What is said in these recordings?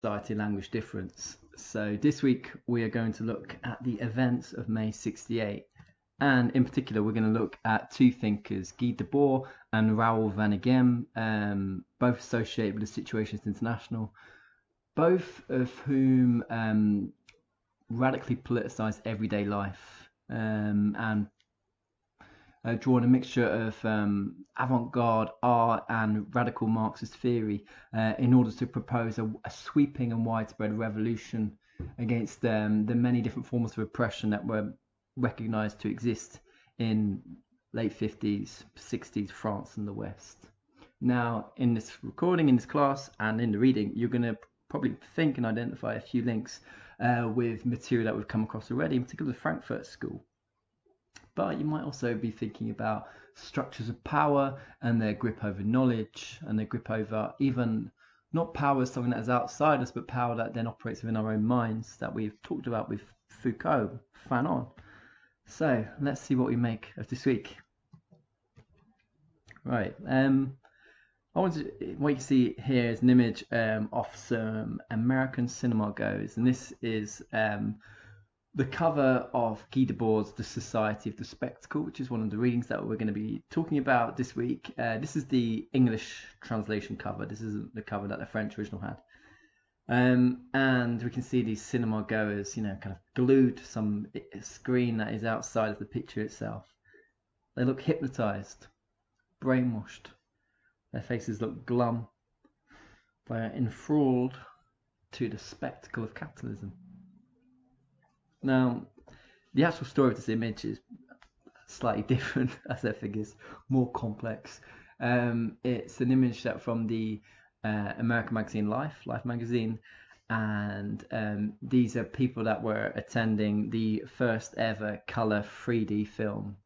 society language difference. So this week we are going to look at the events of May 68, and in particular we're going to look at two thinkers, Guy Debord and Raoul Vaneigem, both associated with the Situationist International, both of whom radically politicized everyday life and drawn a mixture of avant-garde art and radical Marxist theory in order to propose a sweeping and widespread revolution against the many different forms of oppression that were recognized to exist in late 50s, 60s France and the West. Now, in this recording, in this class, and in the reading, you're going to probably think and identify a few links with material that we've come across already, in particular the Frankfurt School. But you might also be thinking about structures of power and their grip over knowledge and their grip over even not power as something that is outside us, but power that then operates within our own minds that we've talked about with Foucault, Fanon. So let's see what we make of this week. Right. What you can see here is an image of some American cinema goers, and this is the cover of Guy Debord's The Society of the Spectacle, which is one of the readings that we're going to be talking about this week. This is the English translation cover. This isn't the cover that the French original had. And we can see these cinema goers, kind of glued to some screen that is outside of the picture itself. They look hypnotized, brainwashed. Their faces look glum. They are enthralled to the spectacle of capitalism. Now, the actual story of this image is slightly different, as their figures, more complex. It's an image that from the American magazine Life magazine, and these are people that were attending the first ever colour 3D film.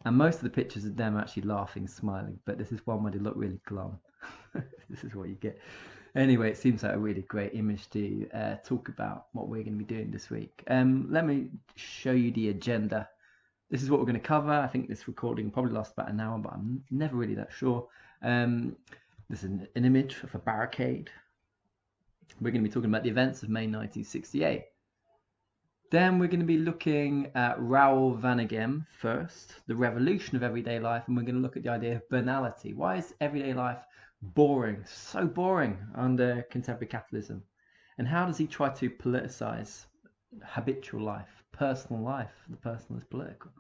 And most of the pictures of them actually laughing, smiling, but this is one where they look really glum. This is what you get. Anyway, it seems like a really great image to talk about what we're going to be doing this week. Let me show you the agenda. This is what we're going to cover. I think this recording probably lasts about an hour, but I'm never really that sure. This is an image of a barricade. We're going to be talking about the events of May 1968. Then we're going to be looking at Raoul Vaneigem first, the revolution of everyday life, and we're going to look at the idea of banality. Why is everyday life boring, so boring under contemporary capitalism? And how does he try to politicize habitual life, personal life? The personal is political.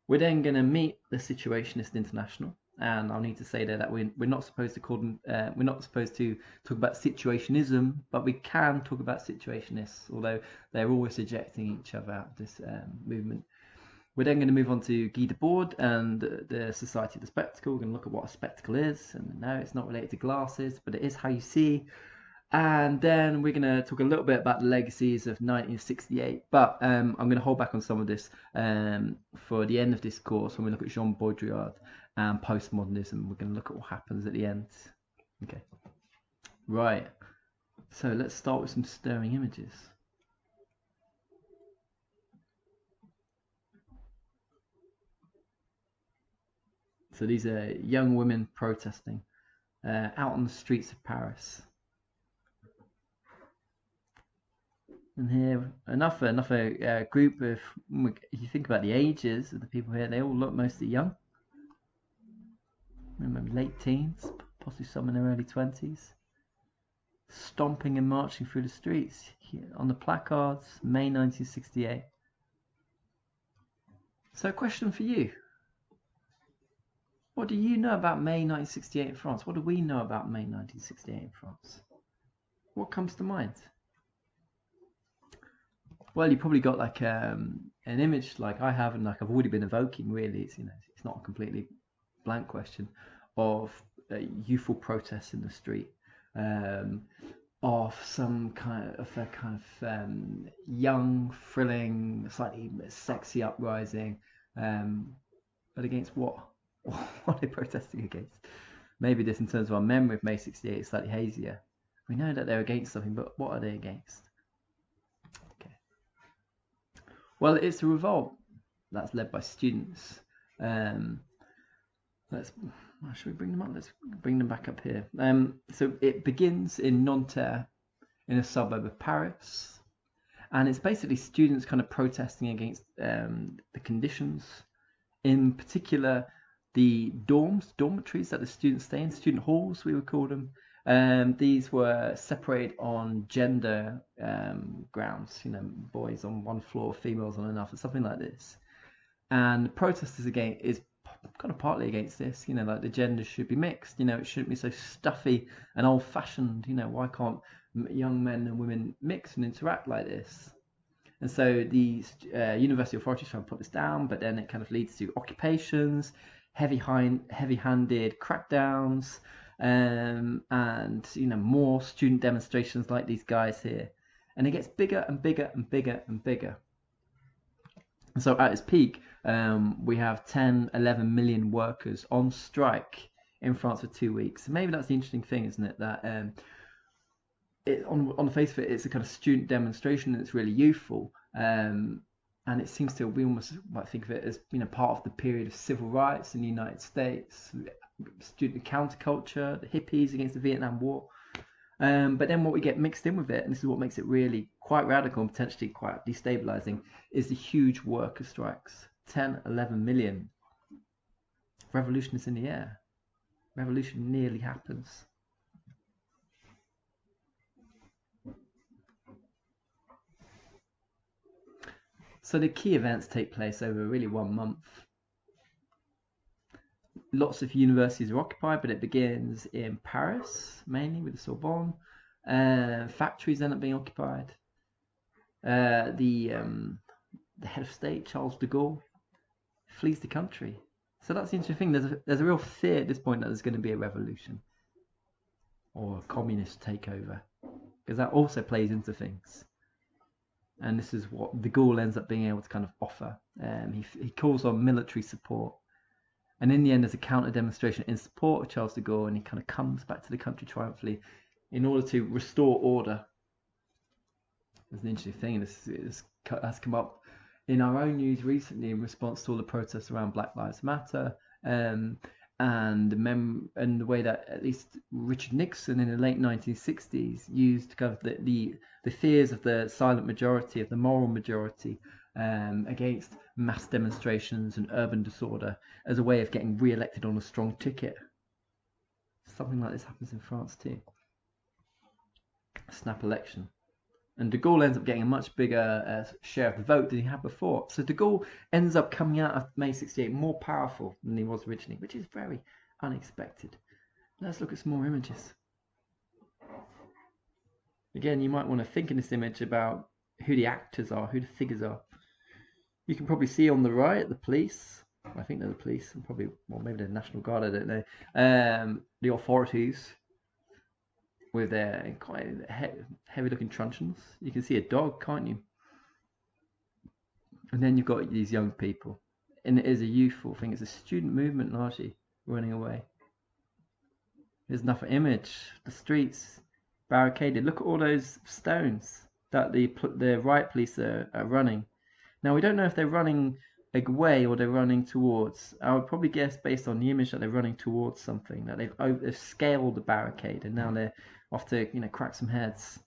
We're then going to meet the Situationist International, and I'll need to say there that we're not supposed to call them, we're not supposed to talk about situationism, but we can talk about situationists, although they're always ejecting each other out of this movement. We're then going to move on to Guy Debord and the Society of the Spectacle. We're going to look at what a spectacle is, and no, it's not related to glasses, but it is how you see. And then we're going to talk a little bit about the legacies of 1968, but I'm going to hold back on some of this for the end of this course when we look at Jean Baudrillard and postmodernism. We're going to look at what happens at the end. Okay, right. So let's start with some stirring images. So these are young women protesting out on the streets of Paris. And here, another group of, if you think about the ages of the people here, they all look mostly young. Remember, late teens, possibly some in their early 20s. Stomping and marching through the streets. Here, on the placards, May 1968. So a question for you. What do you know about May 1968 in France? What do we know about May 1968 in France? What comes to mind? Well, you probably got like an image like I have, and like I've already been evoking. Really, it's it's not a completely blank question of youthful protests in the street, of some kind of young, thrilling, slightly sexy uprising, but against what? What are they protesting against? Maybe this, in terms of our memory of May 68, is slightly hazier. We know that they're against something, but what are they against? Well, it's a revolt that's led by students. Should we bring them up? Let's bring them back up here. So it begins in Nanterre in a suburb of Paris. And it's basically students kind of protesting against the conditions, in particular the dormitories that the students stay in, student halls we would call them. These were separated on gender grounds, boys on one floor, females on another, something like this. And the protest is kind of partly against this, like the genders should be mixed, it shouldn't be so stuffy and old-fashioned, why can't young men and women mix and interact like this? And so the university authorities try and put this down, but then it kind of leads to occupations, heavy-handed crackdowns, and more student demonstrations like these guys here. And it gets bigger and bigger and bigger and bigger. And so at its peak, we have 10, 11 million workers on strike in France for 2 weeks. Maybe that's the interesting thing, isn't it? That on the face of it, it's a kind of student demonstration and it's really youthful. And it seems to, we almost might think of it as part of the period of civil rights in the United States, student counterculture, the hippies against the Vietnam War. But then what we get mixed in with it, and this is what makes it really quite radical and potentially quite destabilizing, is the huge worker strikes. 10, 11 million. Revolution is in the air. Revolution nearly happens. So the key events take place over really 1 month. Lots of universities are occupied, but it begins in Paris, mainly with the Sorbonne. Factories end up being occupied. The head of state, Charles de Gaulle, flees the country. So that's the interesting thing. There's a real fear at this point that there's going to be a revolution or a communist takeover, because that also plays into things. And this is what de Gaulle ends up being able to kind of offer. He calls on military support. And in the end, there's a counter demonstration in support of Charles de Gaulle, and he kind of comes back to the country triumphantly in order to restore order. There's an interesting thing. This has come up in our own news recently in response to all the protests around Black Lives Matter, and the way that at least Richard Nixon in the late 1960s used kind of the fears of the silent majority, of the moral majority, against mass demonstrations and urban disorder as a way of getting re-elected on a strong ticket. Something like this happens in France too. Snap election. And de Gaulle ends up getting a much bigger share of the vote than he had before. So de Gaulle ends up coming out of May 68 more powerful than he was originally, which is very unexpected. Let's look at some more images. Again, you might want to think in this image about who the actors are, who the figures are. You can probably see on the right the police. I think they're the police, and probably, well, maybe they're the National Guard, I don't know. The authorities with their quite heavy-looking truncheons. You can see a dog, can't you? And then you've got these young people, and it is a youthful thing. It's a student movement largely running away. Here's another image. The streets barricaded. Look at all those stones that the riot police are running. Now, we don't know if they're running away or they're running towards. I would probably guess, based on the image, that they're running towards something, that they've scaled the barricade and now they're off to crack some heads.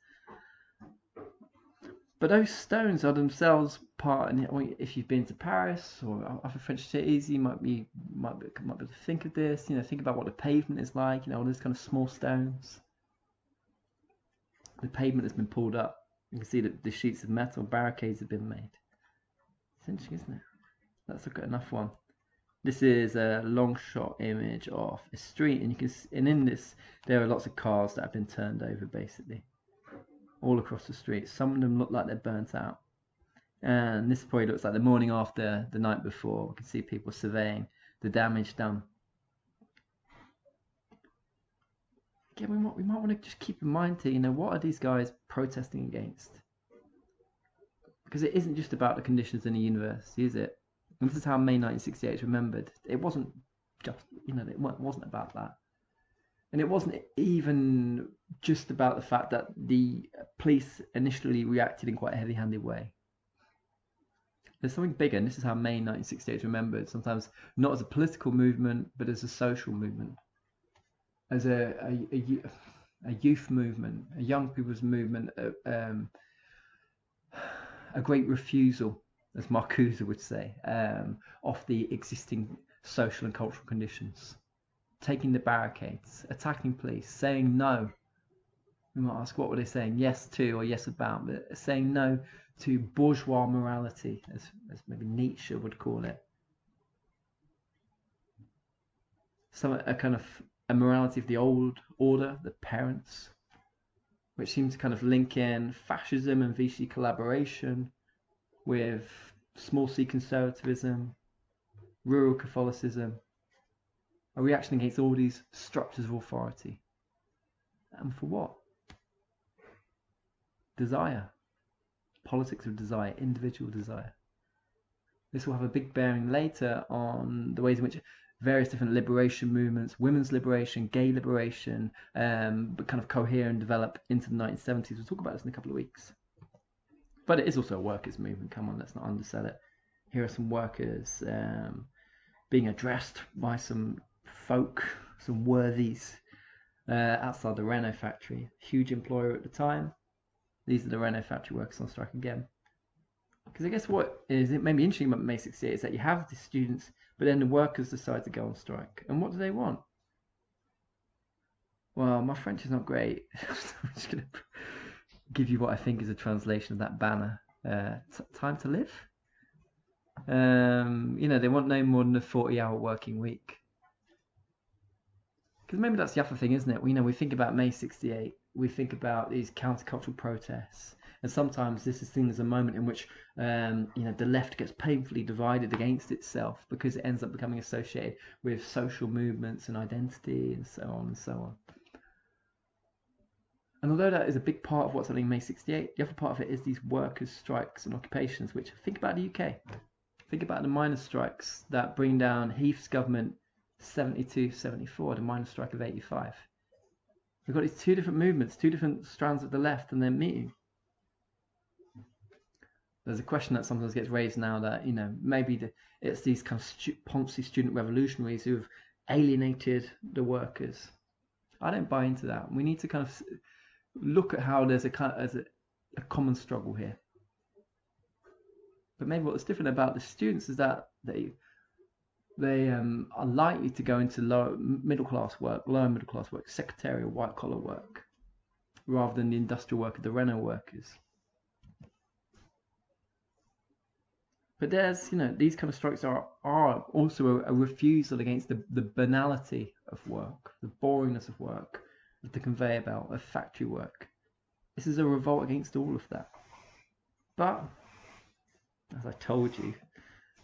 But those stones are themselves part. And if you've been to Paris or other French cities, you might be able to think of this. Think about what the pavement is like. All those kind of small stones. The pavement has been pulled up. You can see that the sheets of metal barricades have been made. It's interesting, isn't it? Let's look at another one. This is a long shot image of a street, and in this there are lots of cars that have been turned over, basically, all across the street. Some of them look like they're burnt out, and this probably looks like the morning after the night before. We can see people surveying the damage done. Again, we might want to just keep in mind here, what are these guys protesting against? Because it isn't just about the conditions in the university, is it? And this is how May 1968 is remembered. It wasn't just, it wasn't about that. And it wasn't even just about the fact that the police initially reacted in quite a heavy-handed way. There's something bigger, and this is how May 1968 is remembered, sometimes not as a political movement, but as a social movement. As a youth movement, a young people's movement, a great refusal, as Marcuse would say, of the existing social and cultural conditions, taking the barricades, attacking police, saying no. We might ask, what were they saying yes to or yes about? But saying no to bourgeois morality, as maybe Nietzsche would call it. A kind of a morality of the old order, the parents, which seems to kind of link in fascism and Vichy collaboration with small c conservatism, rural Catholicism, a reaction against all these structures of authority. And for what? Desire. Politics of desire, individual desire. This will have a big bearing later on the ways in which various different liberation movements, women's liberation, gay liberation, kind of cohere and develop into the 1970s. We'll talk about this in a couple of weeks. But it is also a workers' movement. Come on, let's not undersell it. Here are some workers being addressed by some folk, some worthies outside the Renault factory. Huge employer at the time. These are the Renault factory workers on strike again. Because I guess what is it maybe interesting about May 68 is that you have the students, but then the workers decide to go on strike. And what do they want? Well, my French is not great. I'm just going to give you what I think is a translation of that banner. Time to live? They want no more than a 40-hour working week. Because maybe that's the other thing, isn't it? We think about May 68. We think about these countercultural protests. And sometimes this is seen as a moment in which the left gets painfully divided against itself because it ends up becoming associated with social movements and identity and so on and so on. And although that is a big part of what's happening in May 68, the other part of it is these workers' strikes and occupations, which think about the UK. Think about the miners' strikes that bring down Heath's government 72-74, the miners' strike of 85. We've got these two different movements, two different strands of the left, and they're meeting. There's a question that sometimes gets raised now that, maybe it's these kind of Ponzi student revolutionaries who have alienated the workers. I don't buy into that. We need to kind of look at how there's a common struggle here. But maybe what's different about the students is that they are likely to go into lower middle class work, secretarial, white collar work, rather than the industrial work of the Renault workers. But there's, these kind of strikes are also a refusal against the banality of work, the boringness of work, of the conveyor belt, of factory work. This is a revolt against all of that. But, as I told you,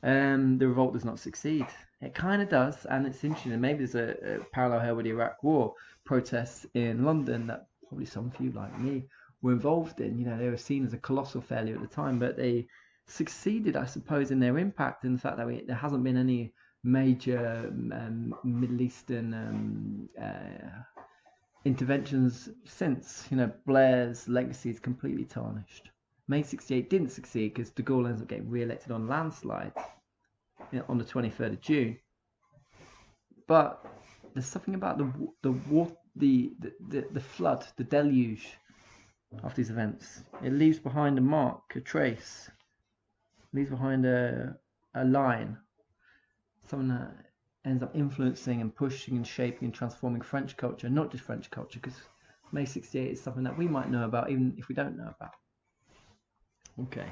the revolt does not succeed. It kind of does, and it's interesting. Maybe there's a parallel here with the Iraq War protests in London that probably some of you, like me, were involved in. They were seen as a colossal failure at the time, but they succeeded, I suppose, in their impact in the fact that there hasn't been any major Middle Eastern interventions since. Blair's legacy is completely tarnished. May 68 didn't succeed because de Gaulle ends up getting re-elected on landslide on the 23rd of June. But there's something about the flood, the deluge of these events. It leaves behind a mark, a trace. It leaves behind a line. Something that ends up influencing and pushing and shaping and transforming French culture, not just French culture, because May 68 is something that we might know about even if we don't know about. Okay,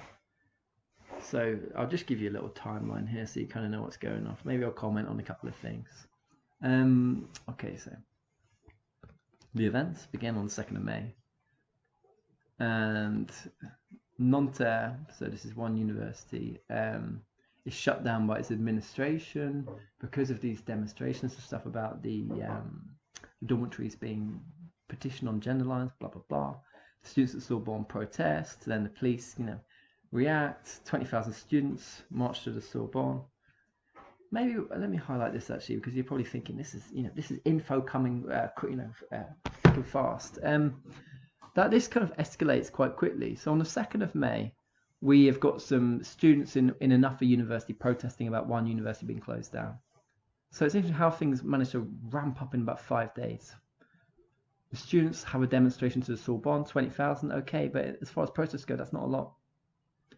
so I'll just give you a little timeline here so you kind of know what's going on. Maybe I'll comment on a couple of things. Okay, so the events began on the 2nd of May. And Nanterre, so this is one university, is shut down by its administration because of these demonstrations and stuff about the dormitories being petitioned on gender lines, blah, blah, blah. The students at Sorbonne protest, then the police, react. 20,000 students march to the Sorbonne. Maybe let me highlight this actually, because you're probably thinking this is info coming, thick and fast. That this kind of escalates quite quickly. So on the 2nd of May, we have got some students in another university protesting about one university being closed down. So it's interesting how things managed to ramp up in about 5 days. The students have a demonstration to the Sorbonne, 20,000, okay, but as far as protests go, that's not a lot.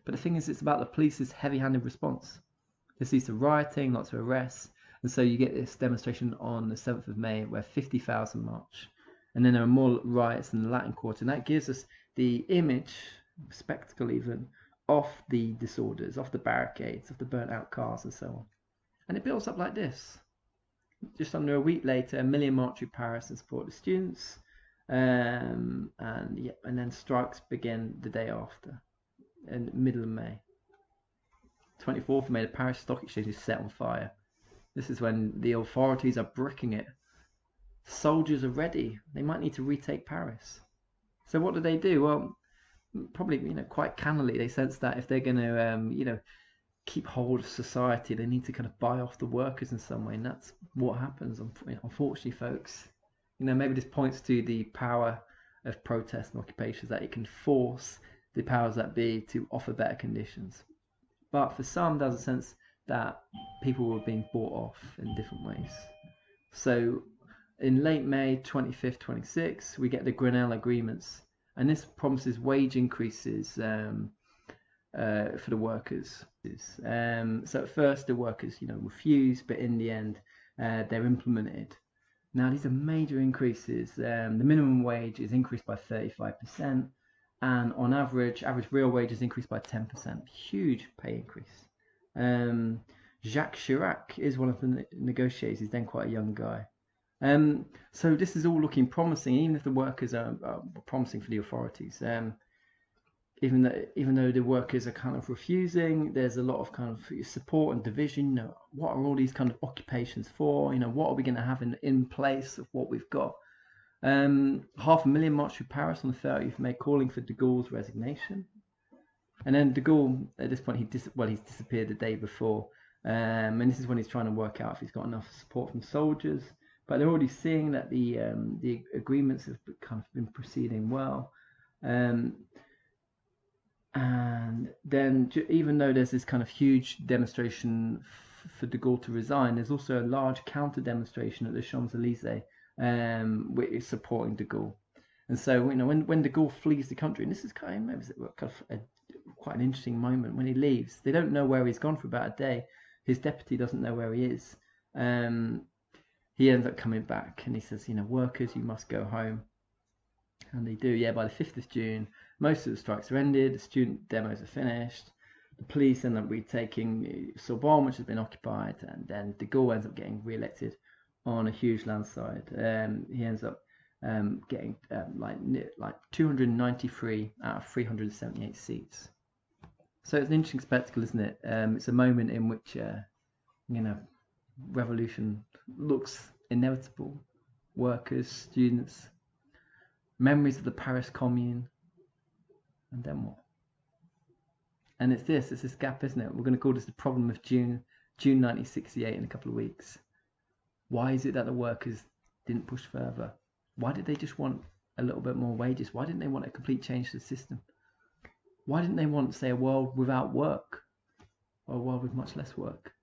But the thing is, it's about the police's heavy-handed response. This leads to rioting, lots of arrests, and so you get this demonstration on the 7th of May where 50,000 march. And then there are more riots in the Latin Quarter, and that gives us the image, spectacle even, of the disorders, of the barricades, of the burnt-out cars and so on. And it builds up like this. Just under a week later, 1 million march through Paris and support the students, and then strikes begin the day after, in the middle of May. 24th of May, the Paris Stock Exchange is set on fire. This is when the authorities are bricking it. Soldiers are ready. They might need to retake Paris. So what do? Well, probably, quite cannily, they sense that if they're going to, keep hold of society, they need to kind of buy off the workers in some way, and that's what happens. Unfortunately, folks, maybe this points to the power of protest and occupations, that it can force the powers that be to offer better conditions. But for some, there's a sense that people were being bought off in different ways. So in late May 25th, 26th, we get the Grenelle agreements, and this promises wage increases for the workers. So at first the workers, refuse, but in the end they're implemented. Now these are major increases. The minimum wage is increased by 35%, and on average real wage is increased by 10%. Huge pay increase. Jacques Chirac is one of the negotiators. He's then quite a young guy. So this is all looking promising, even if the workers are promising for the authorities. Even though the workers are kind of refusing, there's a lot of kind of support and division. What are all these kind of occupations for? What are we going to have in place of what we've got? 500,000 marched through Paris on the 30th of May, calling for de Gaulle's resignation. And then de Gaulle, at this point, he's disappeared the day before, and this is when he's trying to work out if he's got enough support from soldiers. But they're already seeing that the agreements have kind of been proceeding well. And then, even though there's this kind of huge demonstration for de Gaulle to resign, there's also a large counter demonstration at the Champs-Élysées, which is supporting de Gaulle. And so, when de Gaulle flees the country, and this is quite an interesting moment when he leaves. They don't know where he's gone for about a day. His deputy doesn't know where he is. He ends up coming back, and he says, workers, you must go home. And they do. Yeah, by the 5th of June, most of the strikes are ended. The student demos are finished. The police end up retaking Sorbonne, which has been occupied, and then de Gaulle ends up getting re-elected on a huge landslide. He ends up getting like 293 out of 378 seats. So it's an interesting spectacle, isn't it? It's a moment in which revolution looks inevitable. Workers, students, memories of the Paris Commune, and then what? And it's this gap, isn't it? We're going to call this the problem of June 1968 in a couple of weeks. Why is it that the workers didn't push further? Why did they just want a little bit more wages? Why didn't they want a complete change to the system? Why didn't they want, say, a world without work, or a world with much less work?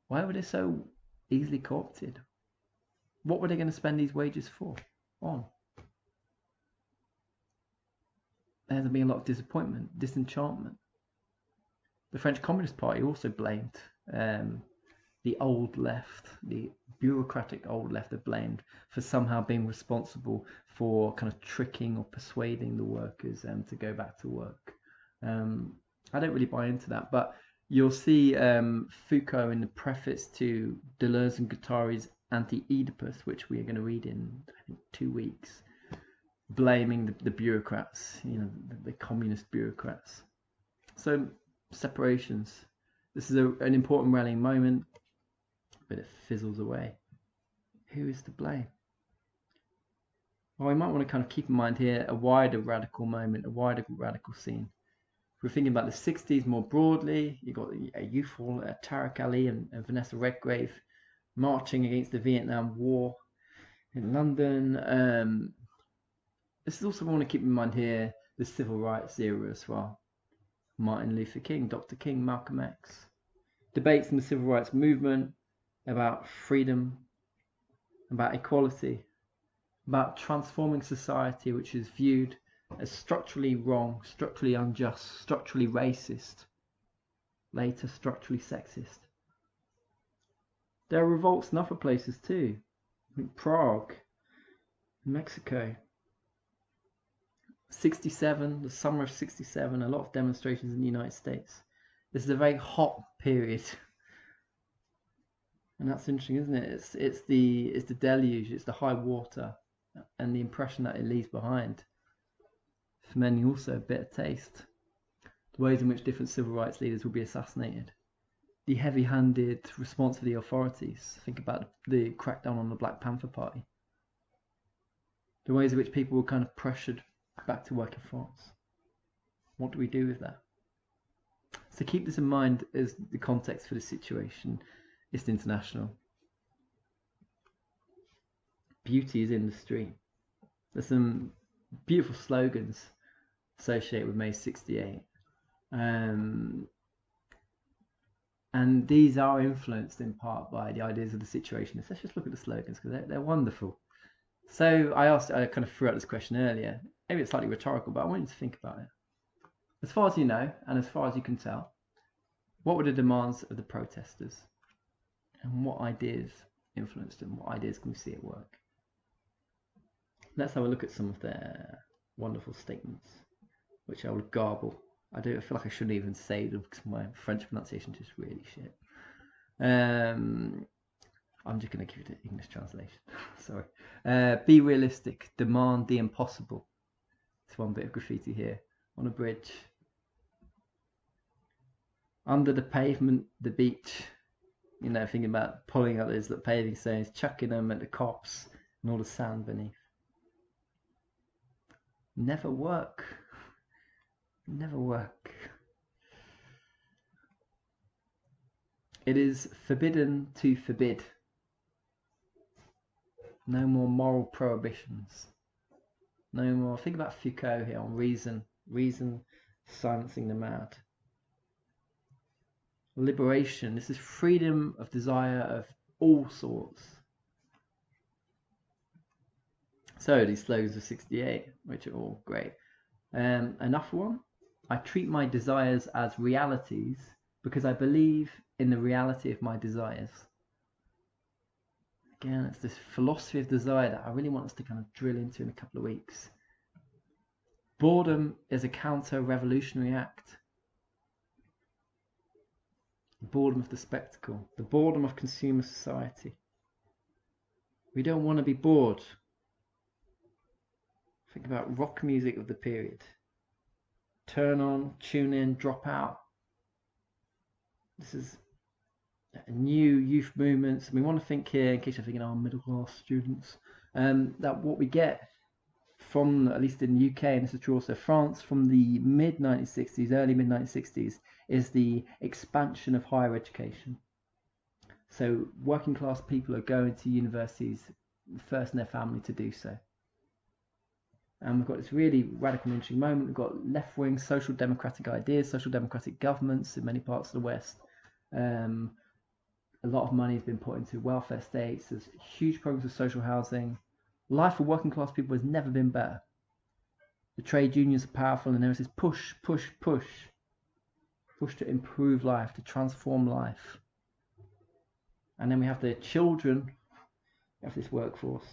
Why were they so easily co-opted? What were they going to spend these wages on? There's been a lot of disappointment, disenchantment. The French Communist Party also blamed the old left, the bureaucratic old left, are blamed for somehow being responsible for kind of tricking or persuading the workers to go back to work. I don't really buy into that, but you'll see Foucault in the preface to Deleuze and Guattari's Anti-Oedipus, which we are going to read in, I think, 2 weeks, blaming the bureaucrats, the communist bureaucrats. So separations. This is an important rallying moment, but it fizzles away. Who is to blame? Well, we might want to kind of keep in mind here a wider radical moment, a wider radical scene. If we're thinking about the 60s more broadly, you've got a youthful Tariq Ali and Vanessa Redgrave marching against the Vietnam War in London. This is also, we want to keep in mind here, the civil rights era as well. Martin Luther King, Dr. King, Malcolm X. Debates in the civil rights movement about freedom, about equality. about transforming society which is viewed as structurally wrong, structurally unjust, structurally racist, later structurally sexist. There are revolts in other places too, in Prague, Mexico. 67, the summer of 67, a lot of demonstrations in the United States. This is a very hot period. And that's interesting, isn't it? It's the deluge, it's the high water, and the impression that it leaves behind. For many also a bitter taste. The ways in which different civil rights leaders will be assassinated. The heavy-handed response of the authorities. Think about the crackdown on the Black Panther Party. The ways in which people were kind of pressured back to work in France. What do we do with that? So keep this in mind as the context for the Situationist International. Beauty is in the street. There's some beautiful slogans associated with May 68. And these are influenced in part by the ideas of the Situationists. Let's just look at the slogans because they're wonderful. So I kind of threw out this question earlier. Maybe it's slightly rhetorical, but I want you to think about it. As far as you know, and as far as you can tell, what were the demands of the protesters? And what ideas influenced them? What ideas can we see at work? Let's have a look at some of their wonderful statements, which I will garble. I feel like I shouldn't even say them because my French pronunciation is just really shit. I'm just going to give it an English translation. Sorry. Be realistic. Demand the impossible. It's one bit of graffiti here on a bridge. Under the pavement, the beach. You know, thinking about pulling out those paving stones, chucking them at the cops and all the sand beneath. Never work. Never work. It is forbidden to forbid. No more moral prohibitions. No more. Think about Foucault here on reason. Reason silencing the mad. Liberation. This is freedom of desire of all sorts. So these slogans of 68, which are all great. Another one. I treat my desires as realities because I believe in the reality of my desires. Again, it's this philosophy of desire that I really want us to kind of drill into in a couple of weeks. Boredom is a counter-revolutionary act. The boredom of the spectacle, the boredom of consumer society. We don't want to be bored. Think about rock music of the period. Turn on, tune in, drop out. This is new youth movements. We want to think here, in case you're thinking, middle class students, that what we get from, at least in the UK, and this is true also France, from the mid-1960s, early mid-1960s, is the expansion of higher education. So working class people are going to universities first in their family to do so. And we've got this really radical and interesting moment. We've got left-wing social democratic ideas, social democratic governments in many parts of the West. A lot of money has been put into welfare states. There's huge programs of social housing. Life for working class people has never been better. The trade unions are powerful, and there is this push to improve life, to transform life. And then we have the children of this workforce.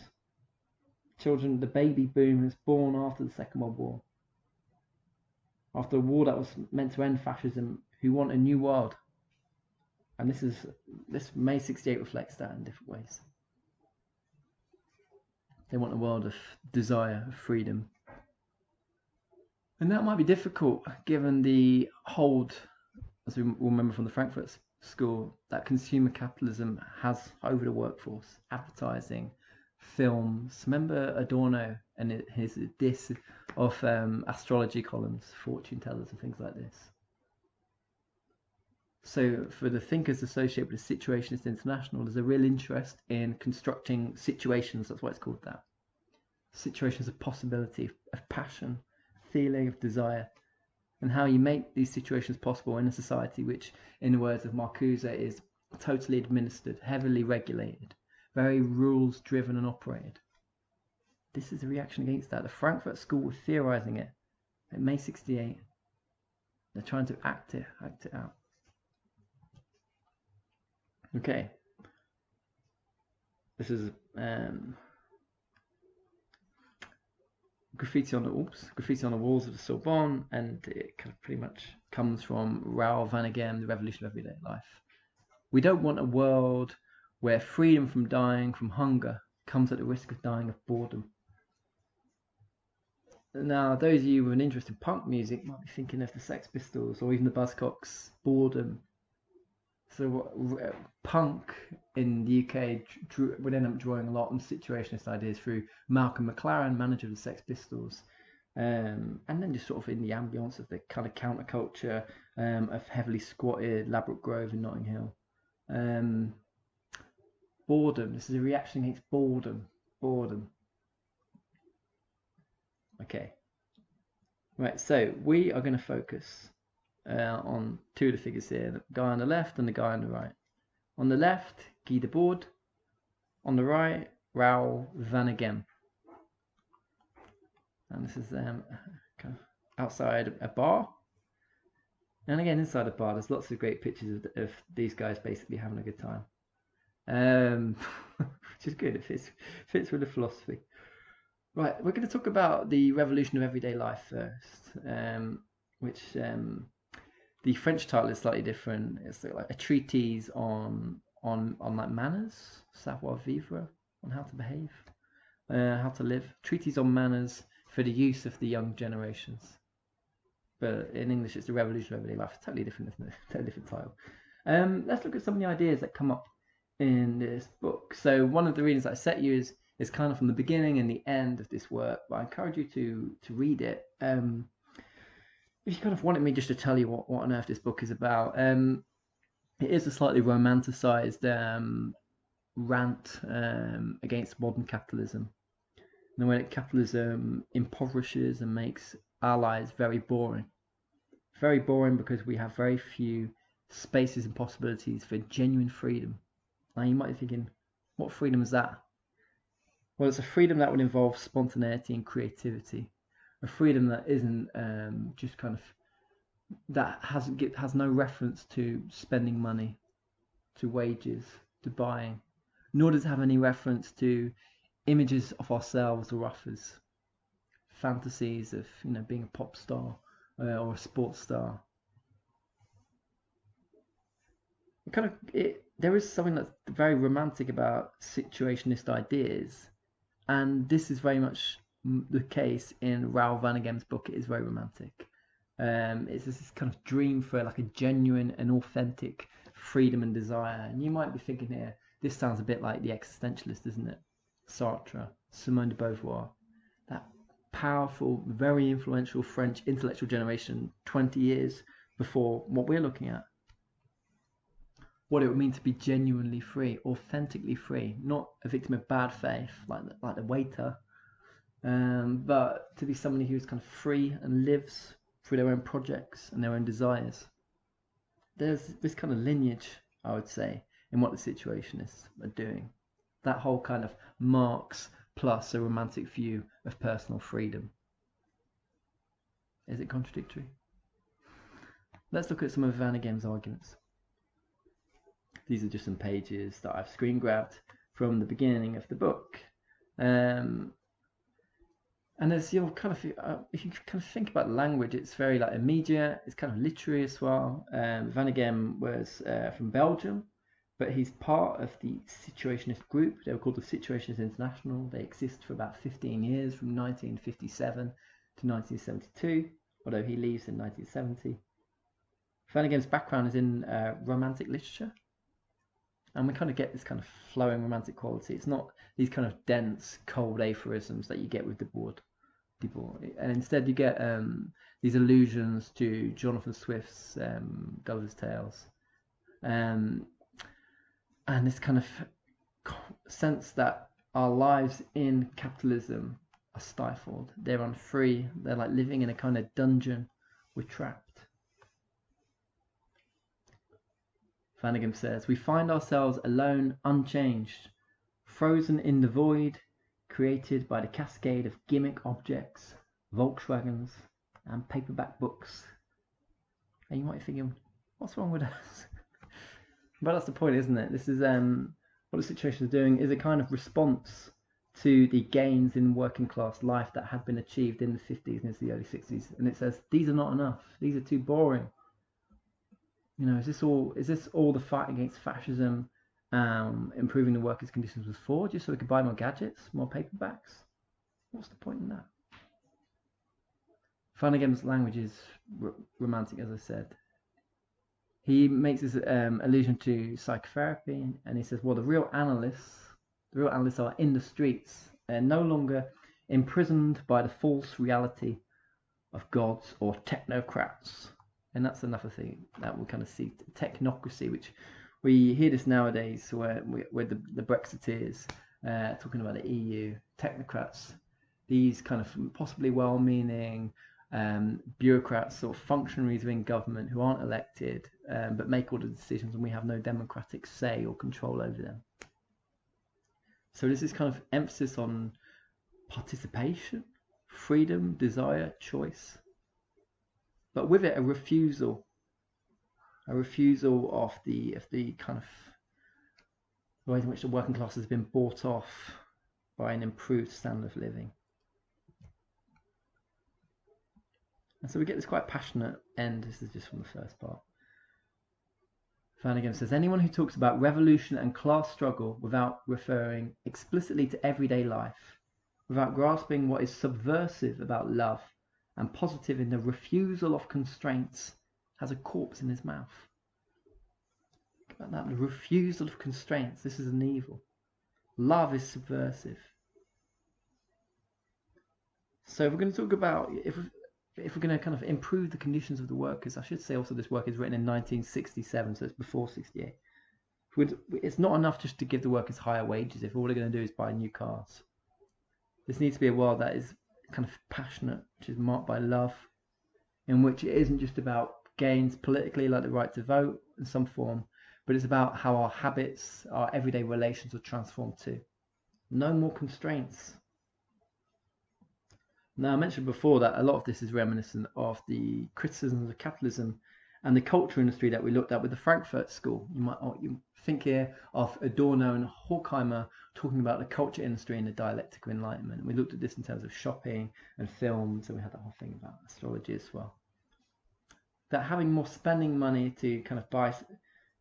Children, the baby boom is born after the Second World War. After a war that was meant to end fascism, who want a new world. And this May 68 reflects that in different ways. They want a world of desire, of freedom. And that might be difficult given the hold, as we will remember from the Frankfurt School, that consumer capitalism has over the workforce. Advertising, films. Remember Adorno and his diss of astrology columns, fortune tellers and things like this. So for the thinkers associated with the Situationist International, there's a real interest in constructing situations, that's why it's called that. Situations of possibility, of passion, feeling, of desire, and how you make these situations possible in a society which, in the words of Marcuse, is totally administered, heavily regulated, very rules driven and operated. This is a reaction against that. The Frankfurt School were theorizing it in May 68. They're trying to act it out. Okay. This is graffiti on the walls of the Sorbonne, and it kind of pretty much comes from Raoul Vaneigem, The Revolution of Everyday Life. We don't want a world where freedom from dying from hunger comes at the risk of dying of boredom. Now, those of you with an interest in punk music might be thinking of the Sex Pistols or even the Buzzcocks, Boredom. So punk in the UK would end up drawing a lot on situationist ideas through Malcolm McLaren, manager of the Sex Pistols, and then just sort of in the ambience of the kind of counterculture of heavily squatted Ladbroke Grove in Notting Hill. Boredom. This is a reaction against boredom. Okay. Right, so we are going to focus on two of the figures here, the guy on the left and the guy on the right. On the left, Guy Debord. On the right, Raoul Vaneigem. And this is kind of outside a bar. And again, inside a bar, there's lots of great pictures of these guys basically having a good time. Which is good, it fits with the philosophy. Right, we're going to talk about the revolution of everyday life first, which the French title is slightly different. It's like a treatise on like manners, savoir vivre, on how to behave, how to live. Treatise on manners for the use of the young generations. But in English, it's the revolution of everyday life. It's totally different, isn't it? Totally different title. Let's look at some of the ideas that come up in this book. So one of the readings that I set you is kind of from the beginning and the end of this work, but I encourage you to read it. If you kind of wanted me just to tell you what on earth this book is about, it is a slightly romanticized rant against modern capitalism. And the way that capitalism impoverishes and makes our lives very boring. Very boring because we have very few spaces and possibilities for genuine freedom. Now you might be thinking, what freedom is that? Well, it's a freedom that would involve spontaneity and creativity. A freedom that isn't just kind of, that has no reference to spending money, to wages, to buying, nor does it have any reference to images of ourselves or others, fantasies of being a pop star or a sports star. There is something that's very romantic about situationist ideas, and this is very much the case in Raoul Vaneigem's book. It is very romantic. It's this kind of dream for like a genuine and authentic freedom and desire. And you might be thinking here, this sounds a bit like the existentialist, isn't it? Sartre, Simone de Beauvoir, that powerful, very influential French intellectual generation 20 years before what we're looking at. What it would mean to be genuinely free, authentically free, not a victim of bad faith like the waiter, but to be somebody who's kind of free and lives through their own projects and their own desires. There's this kind of lineage, I would say, in what the Situationists are doing. That whole kind of Marx plus a romantic view of personal freedom. Is it contradictory? Let's look at some of Vaneigem's arguments. These are just some pages that I've screen grabbed from the beginning of the book. And as you'll kind of, if you kind of think about language, it's very like immediate. It's kind of literary as well. Vaneigem was from Belgium, but he's part of the Situationist group. They were called the Situationist International. They exist for about 15 years, from 1957 to 1972, although he leaves in 1970. Vaneigem's background is in romantic literature. And we kind of get this kind of flowing romantic quality. It's not these kind of dense, cold aphorisms that you get with Debord. And instead you get these allusions to Jonathan Swift's Gulliver's Tales. And this kind of sense that our lives in capitalism are stifled. They're unfree. They're like living in a kind of dungeon. We're trapped. Vaneigem says, we find ourselves alone, unchanged, frozen in the void, created by the cascade of gimmick objects, Volkswagens, and paperback books. And you might be thinking, what's wrong with us? But that's the point, isn't it? This is what the Situationists are doing is a kind of response to the gains in working class life that had been achieved in the 50s and into the early 60s. And it says, these are not enough. These are too boring. You know, is this all the fight against fascism, improving the workers' conditions was for, just so we could buy more gadgets, more paperbacks? What's the point in that? Vaneigem's language is romantic, as I said. He makes this allusion to psychotherapy, and he says, well, the real analysts are in the streets. They're no longer imprisoned by the false reality of gods or technocrats. And that's another thing that we kind of see, technocracy, which we hear this nowadays where the Brexiteers talking about the EU, technocrats, these kind of possibly well-meaning bureaucrats or functionaries within government who aren't elected but make all the decisions, and we have no democratic say or control over them. So there's this kind of emphasis on participation, freedom, desire, choice, but with it a refusal of the kind of ways in which the working class has been bought off by an improved standard of living. And so we get this quite passionate end. This is just from the first part. Vaneigem says, anyone who talks about revolution and class struggle without referring explicitly to everyday life, without grasping what is subversive about love and positive in the refusal of constraints, has a corpse in his mouth. Think about that, the refusal of constraints. This is an evil. Love is subversive. So we're going to talk about, if we're going to kind of improve the conditions of the workers, I should say also this work is written in 1967, so it's before 68. It's not enough just to give the workers higher wages if all they're going to do is buy new cars. This needs to be a world that is kind of passionate, which is marked by love, in which it isn't just about gains politically, like the right to vote in some form, but it's about how our habits, our everyday relations are transformed too. No more constraints. Now, I mentioned before that a lot of this is reminiscent of the criticisms of capitalism and the culture industry that we looked at with the Frankfurt School. You think here of Adorno and Horkheimer talking about the culture industry and the dialectical enlightenment. We looked at this in terms of shopping and films, and we had that whole thing about astrology as well. That having more spending money to kind of buy,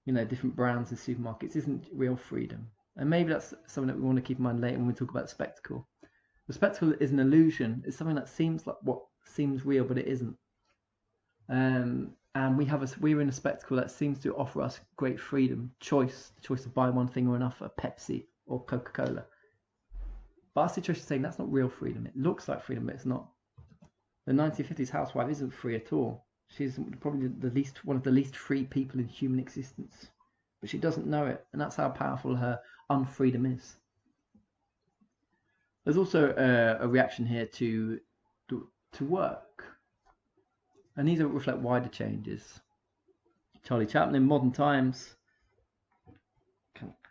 different brands in supermarkets isn't real freedom. And maybe that's something that we want to keep in mind later when we talk about the spectacle. The spectacle is an illusion. It's something that seems like what seems real, but it isn't. And we're in a spectacle that seems to offer us great freedom, the choice to buy one thing or another, Pepsi or Coca-Cola. But our situation is saying that's not real freedom. It looks like freedom, but it's not. The 1950s housewife isn't free at all. She's probably one of the least free people in human existence. But she doesn't know it, and that's how powerful her unfreedom is. There's also a reaction here to work, and these reflect wider changes. Charlie Chaplin, modern times,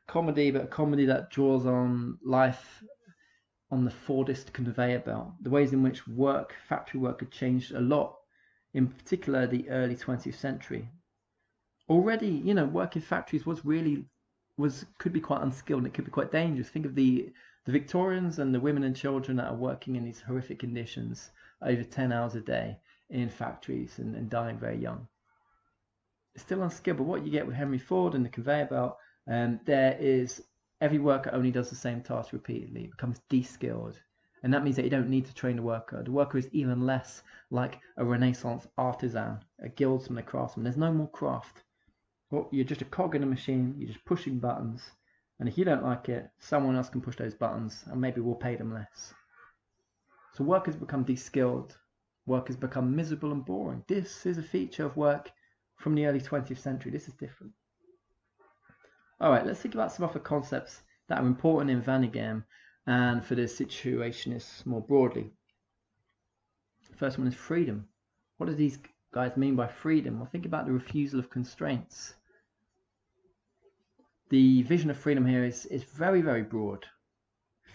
comedy, but a comedy that draws on life on the Fordist conveyor belt. The ways in which factory work had changed a lot, in particular the early 20th century. Already, work in factories could be quite unskilled, and it could be quite dangerous. Think of the Victorians and the women and children that are working in these horrific conditions over 10 hours a day in factories and dying very young. It's still unskilled, but what you get with Henry Ford and the conveyor belt, there is every worker only does the same task repeatedly. It becomes de-skilled. And that means that you don't need to train the worker. The worker is even less like a Renaissance artisan, a guildsman, a craftsman. There's no more craft. Well, you're just a cog in a machine. You're just pushing buttons. And if you don't like it, someone else can push those buttons, and maybe we'll pay them less. So workers become de-skilled. Workers become miserable and boring. This is a feature of work from the early 20th century. This is different. All right, let's think about some other concepts that are important in Vaneigem and for the Situationists more broadly. The first one is freedom. What do these guys mean by freedom? Well, think about the refusal of constraints. The vision of freedom here is very, very broad.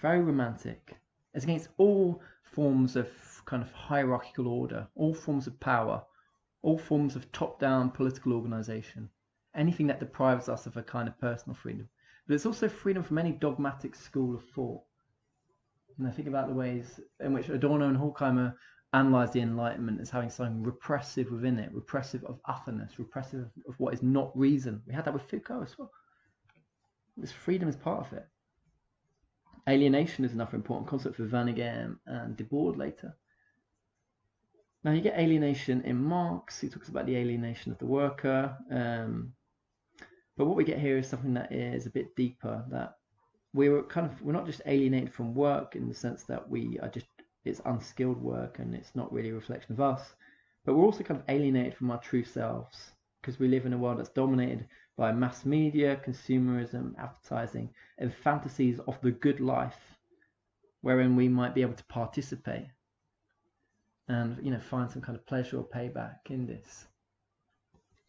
very romantic. It's against all forms of kind of hierarchical order, all forms of power, all forms of top-down political organisation, anything that deprives us of a kind of personal freedom. But it's also freedom from any dogmatic school of thought. And I think about the ways in which Adorno and Horkheimer analyse the Enlightenment as having something repressive within it, repressive of otherness, repressive of what is not reason. We had that with Foucault as well. This freedom is part of it. Alienation is another important concept for Vaneigem and Debord later. Now you get alienation in Marx. He talks about the alienation of the worker. But what we get here is something that is a bit deeper, that we're not just alienated from work in the sense that it's unskilled work and it's not really a reflection of us, but we're also kind of alienated from our true selves because we live in a world that's dominated by mass media, consumerism, advertising, and fantasies of the good life, wherein we might be able to participate and find some kind of pleasure or payback in this.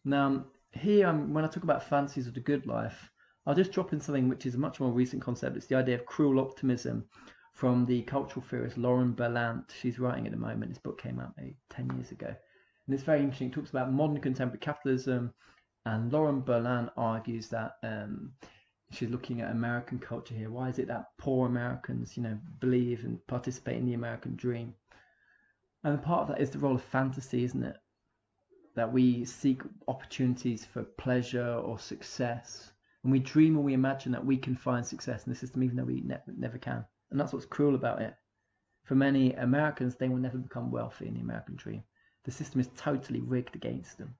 Now here, when I talk about fantasies of the good life, I'll just drop in something which is a much more recent concept. It's the idea of cruel optimism from the cultural theorist Lauren Berlant. She's writing at the moment. This book came out maybe 10 years ago. And it's very interesting. It talks about modern contemporary capitalism. And Lauren Berlant argues that she's looking at American culture here. Why is it that poor Americans, believe and participate in the American dream? And part of that is the role of fantasy, isn't it? That we seek opportunities for pleasure or success. And we dream or we imagine that we can find success in the system even though we never can. And that's what's cruel about it. For many Americans, they will never become wealthy in the American dream. The system is totally rigged against them.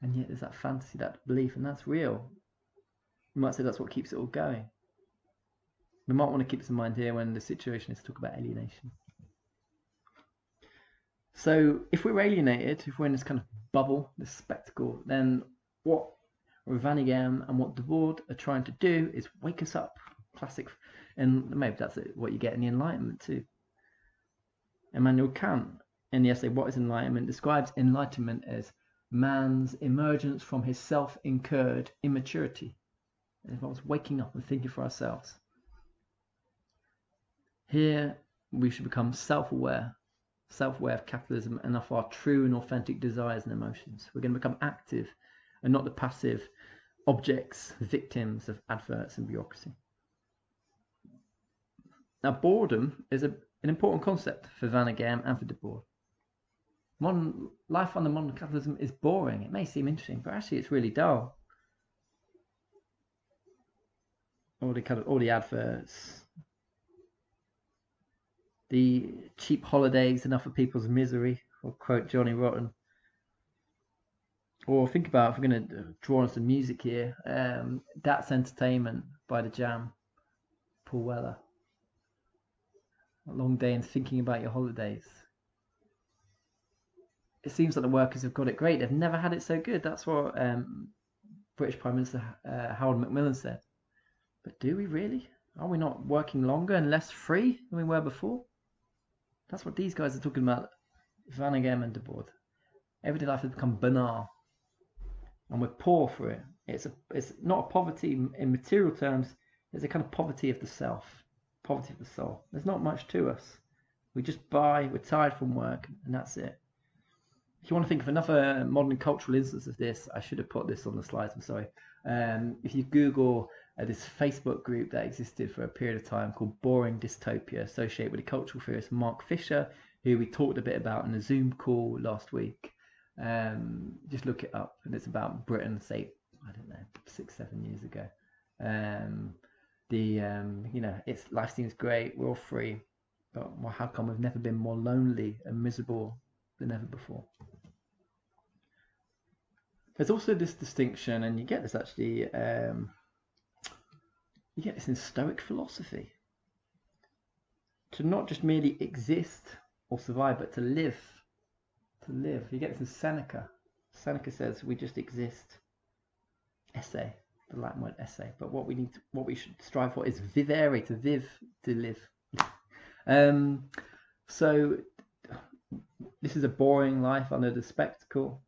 And yet there's that fantasy, that belief, and that's real. You might say that's what keeps it all going. We might want to keep this in mind here when the Situationists talk about alienation. So if we're alienated, if we're in this kind of bubble, this spectacle, then what Vaneigem and what Debord are trying to do is wake us up. Classic, and maybe that's what you get in the Enlightenment too. Immanuel Kant, in the essay What is Enlightenment, describes enlightenment as man's emergence from his self-incurred immaturity. It involves waking up and thinking for ourselves. Here we should become self-aware of capitalism and of our true and authentic desires and emotions. We're going to become active and not the passive objects, victims of adverts and bureaucracy. Now, boredom is an important concept for Vaneigem and for Debord. Modern life under modern capitalism is boring. It may seem interesting, but actually it's really dull. All the adverts, the cheap holidays, enough of people's misery, or quote Johnny Rotten. Or think about, if we're going to draw on some music here, That's Entertainment by The Jam, Paul Weller. A long day and thinking about your holidays. It seems like the workers have got it great. They've never had it so good. That's what British Prime Minister Harold Macmillan said. But do we really? Are we not working longer and less free than we were before? That's what these guys are talking about, Vaneigem and Debord. Everyday life has become banal. And we're poor for it. It's not a poverty in material terms. It's a kind of poverty of the self, poverty of the soul. There's not much to us. We just buy, we're tired from work, and that's it. If you want to think of another modern cultural instance of this, I should have put this on the slides, I'm sorry. If you Google this Facebook group that existed for a period of time called Boring Dystopia, associated with the cultural theorist Mark Fisher, who we talked a bit about in a Zoom call last week. Just look it up, and it's about Britain, say, I don't know, 6-7 years ago. It's life seems great, we're all free, but how come we've never been more lonely and miserable than ever before? There's also this distinction, and you get this actually, you get this in Stoic philosophy. To not just merely exist or survive, but to live. To live. You get this in Seneca. Seneca says we just exist. Esse, the Latin word esse. But what we should strive for is vivere, to viv, to live. So this is a boring life under the spectacle.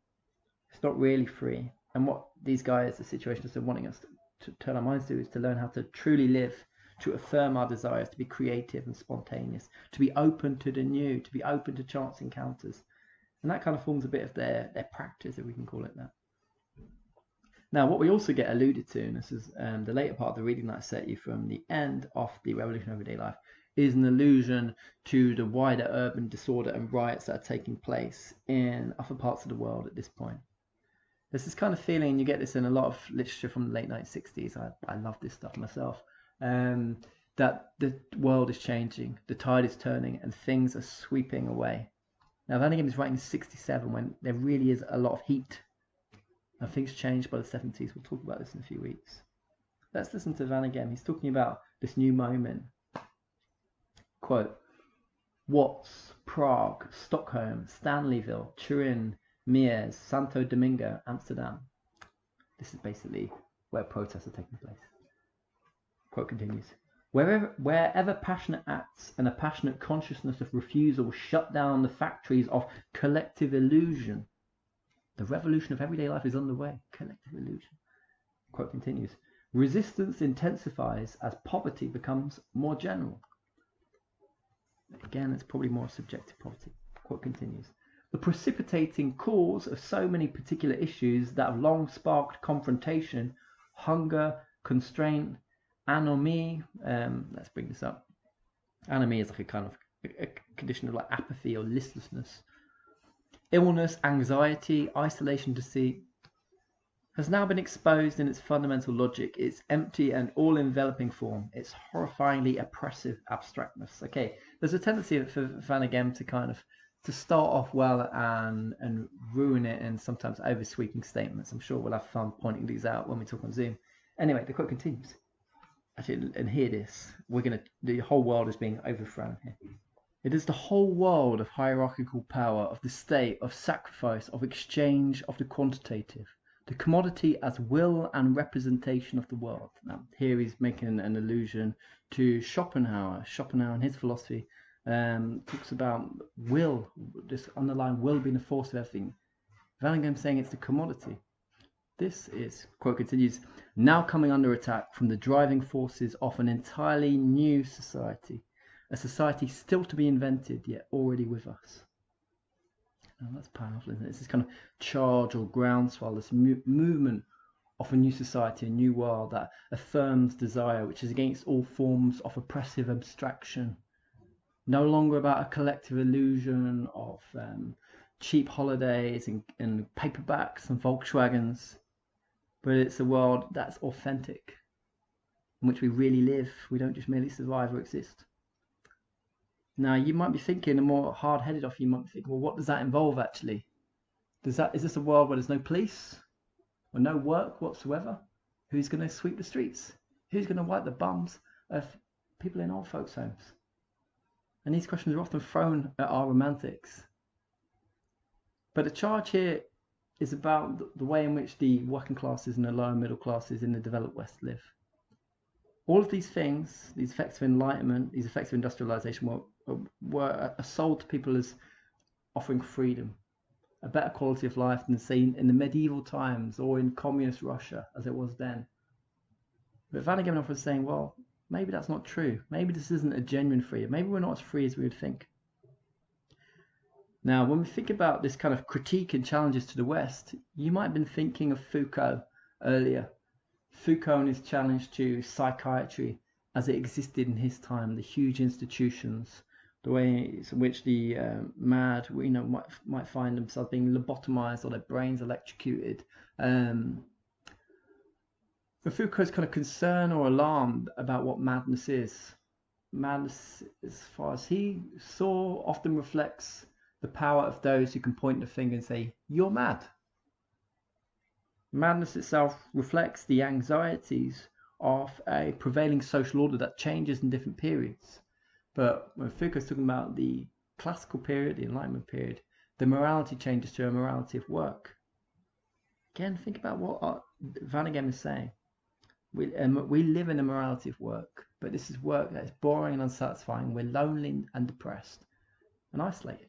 It's not really free. And what these guys, the Situationists, are wanting us to turn our minds to is to learn how to truly live, to affirm our desires to be creative and spontaneous, to be open to the new, to be open to chance encounters. And that kind of forms a bit of their practice, if we can call it that. Now, what we also get alluded to, and this is the later part of the reading that I set you from the end of the Revolution of Everyday Life, is an allusion to the wider urban disorder and riots that are taking place in other parts of the world at this point. There's this kind of feeling, you get this in a lot of literature from the late 1960s, I love this stuff myself, that the world is changing, the tide is turning, and things are sweeping away. Now, Vaneigem is writing in 1967 when there really is a lot of heat. And things changed by the 70s. We'll talk about this in a few weeks. Let's listen to Vaneigem. He's talking about this new moment. Quote, Watts, Prague, Stockholm, Stanleyville, Turin, Mies, Santo Domingo, Amsterdam. This is basically where protests are taking place. Quote continues. Wherever passionate acts and a passionate consciousness of refusal shut down the factories of collective illusion, the revolution of everyday life is underway. Collective illusion. Quote continues. Resistance intensifies as poverty becomes more general. Again, it's probably more subjective poverty. Quote continues. The precipitating cause of so many particular issues that have long sparked confrontation, hunger, constraint, anomie. Let's bring this up. Anomie is like a kind of a condition of like apathy or listlessness. Illness, anxiety, isolation, deceit, has now been exposed in its fundamental logic, its empty and all-enveloping form, its horrifyingly oppressive abstractness. Okay, there's a tendency for Vaneigem to kind of to start off well and ruin it in sometimes over-sweeping statements. I'm sure we'll have fun pointing these out when we talk on Zoom. Anyway, the quote continues. Actually, and hear this. The whole world is being overthrown here. It is the whole world of hierarchical power, of the state, of sacrifice, of exchange, of the quantitative, the commodity as will and representation of the world. Now, here he's making an allusion to Schopenhauer. Schopenhauer in his philosophy talks about will, this underlying will being the force of everything. Vaneigem saying it's the commodity. This is, quote continues, now coming under attack from the driving forces of an entirely new society. A society still to be invented, yet already with us. And that's powerful, isn't it? It's this kind of charge or groundswell, this movement of a new society, a new world that affirms desire, which is against all forms of oppressive abstraction. No longer about a collective illusion of cheap holidays and paperbacks and Volkswagens, but it's a world that's authentic, in which we really live. We don't just merely survive or exist. Now, you might be thinking, a more hard-headed of you might be thinking, well, what does that involve actually? Is this a world where there's no police or no work whatsoever? Who's going to sweep the streets? Who's going to wipe the bums of people in old folks' homes? And these questions are often thrown at our romantics. But the charge here is about the way in which the working classes and the lower middle classes in the developed West live. All of these things, these effects of enlightenment, these effects of industrialization were sold to people as offering freedom, a better quality of life than seen in the medieval times or in communist Russia as it was then. But Vaneigem was saying, well, maybe that's not true. Maybe this isn't a genuine freedom. Maybe we're not as free as we would think. Now, when we think about this kind of critique and challenges to the West, you might have been thinking of Foucault earlier. Foucault and his challenge to psychiatry as it existed in his time, the huge institutions, the way in which the mad, might find themselves being lobotomized or their brains electrocuted. Foucault's kind of concern or alarm about what madness is. Madness, as far as he saw, often reflects the power of those who can point the finger and say, you're mad. Madness itself reflects the anxieties of a prevailing social order that changes in different periods. But when Foucault's talking about the classical period, the Enlightenment period, the morality changes to a morality of work. Again, think about what Vaneigem is saying. We live in a morality of work, but this is work that is boring and unsatisfying. We're lonely and depressed and isolated.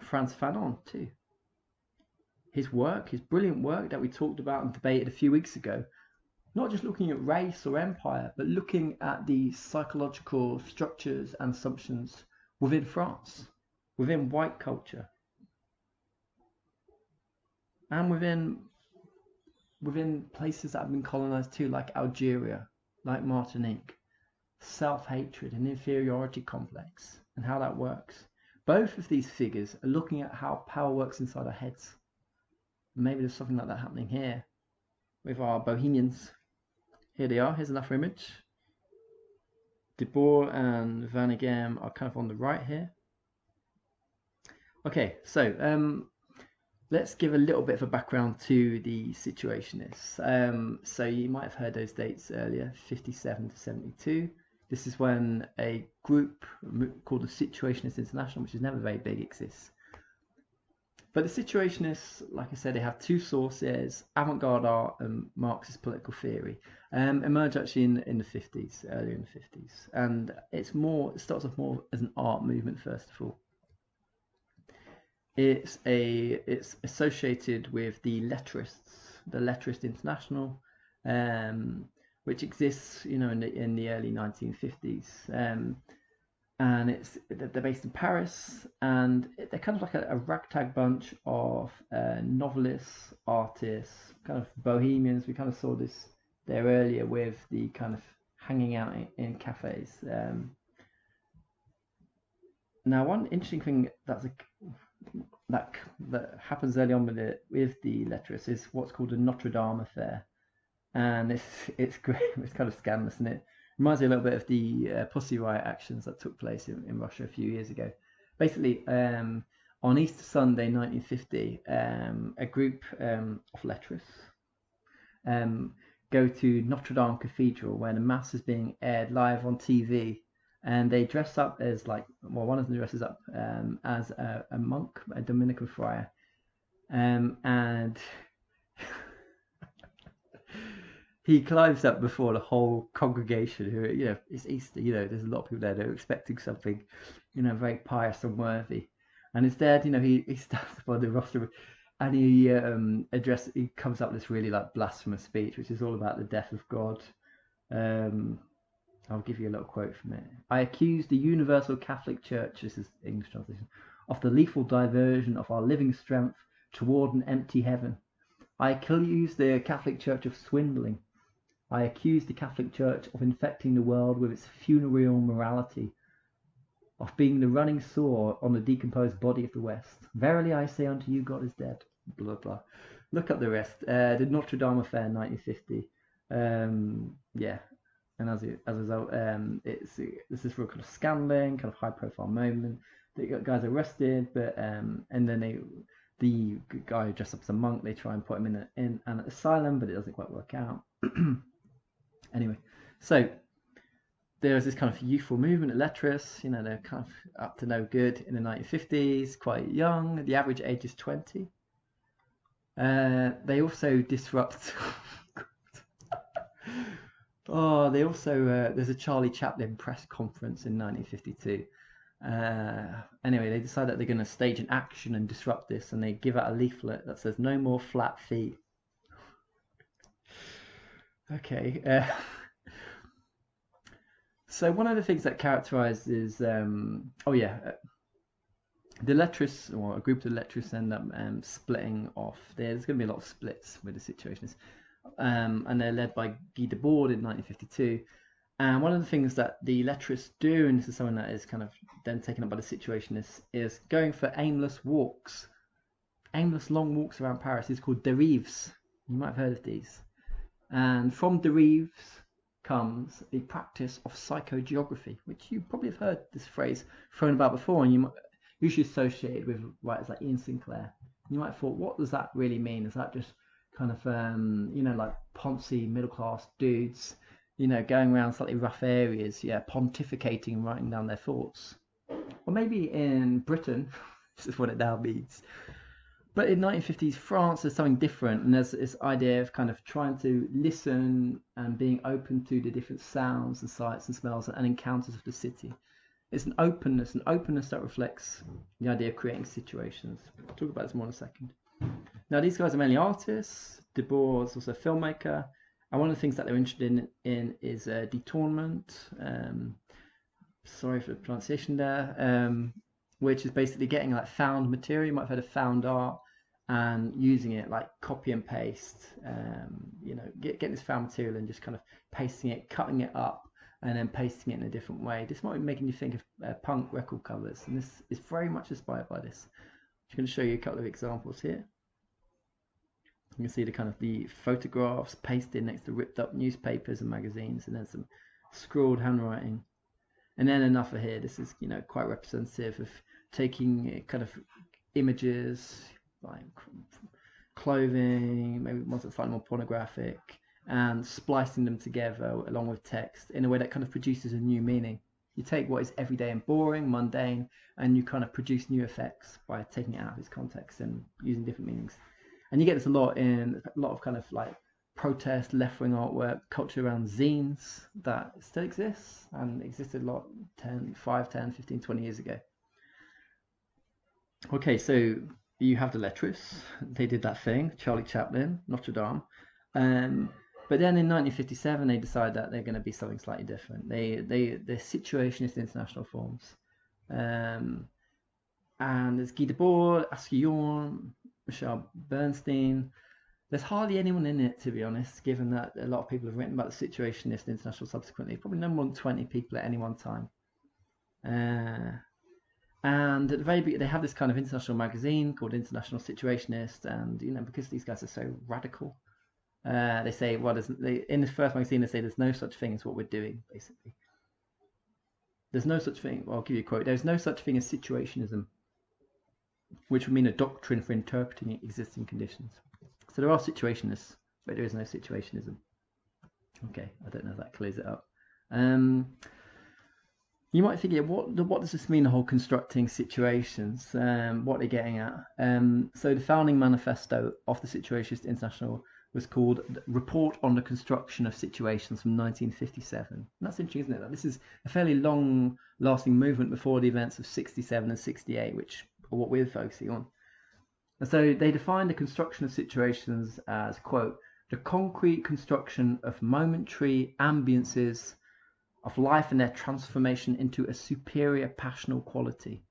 Frantz Fanon too. His work, his brilliant work that we talked about and debated a few weeks ago, not just looking at race or empire, but looking at the psychological structures and assumptions within France, within white culture, and within places that have been colonized too, like Algeria, like Martinique. Self-hatred and inferiority complex, and how that works. Both of these figures are looking at how power works inside our heads. Maybe there's something like that happening here with our bohemians. Here they are. Here's another image. Debord and Vaneigem are kind of on the right here. Okay, so let's give a little bit of a background to the Situationists. So you might have heard those dates earlier, 57 to 72. This is when a group called the Situationist International, which is never very big, exists. But the Situationists, like I said, they have two sources: avant-garde art and Marxist political theory. Emerged actually in the 50s, earlier in the 50s, and it starts off more as an art movement first of all. It's associated with the Lettrist International, which exists, in the early 1950s, and they're based in Paris, and they're kind of like a ragtag bunch of novelists, artists, kind of bohemians. We kind of saw this there earlier with the kind of hanging out in cafes. Now, one interesting thing that happens early on with the Lettrists is what's called a Notre Dame affair. And it's great. It's kind of scandalous, and it reminds me a little bit of the Pussy Riot actions that took place in Russia a few years ago. Basically, on Easter Sunday 1950, a group of lettrists go to Notre Dame Cathedral where the Mass is being aired live on TV, and they dress up as one of them dresses up as a monk, a Dominican friar, and he climbs up before the whole congregation who, it's Easter, there's a lot of people there, they're expecting something, very pious and worthy. And instead, he stands up on the rostrum and he comes up with this really blasphemous speech, which is all about the death of God. I'll give you a little quote from it. I accuse the Universal Catholic Church, this is English translation, of the lethal diversion of our living strength toward an empty heaven. I accuse the Catholic Church of swindling. I accuse the Catholic Church of infecting the world with its funereal morality, of being the running sore on the decomposed body of the West. Verily I say unto you, God is dead. Blah, blah. Look up the rest. The Notre Dame affair, 1950. Yeah. And as a result, this is real kind of scandaling, kind of high-profile moment. The guys are arrested, but and then the guy who dressed up as a monk, they try and put him in an asylum, but it doesn't quite work out. Anyway, so there was this kind of youthful movement at Lettrists. They're kind of up to no good in the 1950s, quite young. The average age is 20. They also disrupt. There's a Charlie Chaplin press conference in 1952. Anyway, they decide that they're going to stage an action and disrupt this, and they give out a leaflet that says "No more flat feet." Okay. So one of the things that characterizes, the Lettrists, or a group of Lettrists, end up splitting off. There's going to be a lot of splits with the Situationists, and they're led by Guy Debord in 1952. And one of the things that the Lettrists do, and this is something that is kind of then taken up by the Situationists, is going for aimless long walks around Paris. It's called dérives. You might have heard of these. And from dérives comes the practice of psychogeography, which you probably have heard this phrase thrown about before, and you might usually associated with writers like Ian Sinclair. You might have thought, what does that really mean? Is that just kind of like poncy middle class dudes, going around slightly rough areas, pontificating and writing down their thoughts? Or maybe in Britain, this is what it now means. But in 1950s France, there's something different, and there's this idea of kind of trying to listen and being open to the different sounds and sights and smells and encounters of the city. It's an openness that reflects the idea of creating situations. I'll talk about this more in a second. Now, these guys are mainly artists. Debord's also a filmmaker, And one of the things that they're interested in is detournement. Sorry for the pronunciation there. Which is basically getting like found material. You might have heard of found art, and using it like copy and paste. Getting this found material and just kind of pasting it, cutting it up, and then pasting it in a different way. This might be making you think of punk record covers, and this is very much inspired by this. I'm going to show you a couple of examples here. You can see the photographs pasted next to ripped up newspapers and magazines, and then some scrawled handwriting. And then another here. This is quite representative of taking kind of images like clothing, maybe ones that find more pornographic, and splicing them together along with text in a way that kind of produces a new meaning. You take what is everyday and boring, mundane, and you kind of produce new effects by taking it out of its context and using different meanings. And you get this a lot of kind of like protest, left-wing artwork, culture around zines that still exists and existed a lot 5, 10, 15, 20 years ago. Okay, so you have the lettrists. They did that thing, Charlie Chaplin, Notre Dame. But then in 1957, they decided that they're going to be something slightly different. They're Situationist International forms. And there's Guy Debord, Askew, Michel Bernstein. There's hardly anyone in it, to be honest, given that a lot of people have written about the Situationist International subsequently. Probably no more than 20 people at any one time. And at the very beginning, they have this kind of international magazine called International Situationist, and because these guys are so radical, they say, in this first magazine, they say there's no such thing as what we're doing, basically. There's no such thing. Well, I'll give you a quote. There's no such thing as situationism, which would mean a doctrine for interpreting existing conditions. So there are situationists, but there is no situationism. Okay, I don't know if that clears it up. You might think, what does this mean, the whole constructing situations? What are they getting at? So the founding manifesto of the Situationist International was called Report on the Construction of Situations from 1957. And that's interesting, isn't it? That this is a fairly long-lasting movement before the events of 67 and 68, which are what we're focusing on. And so they defined the construction of situations as, quote, the concrete construction of momentary ambiences of life and their transformation into a superior passional quality.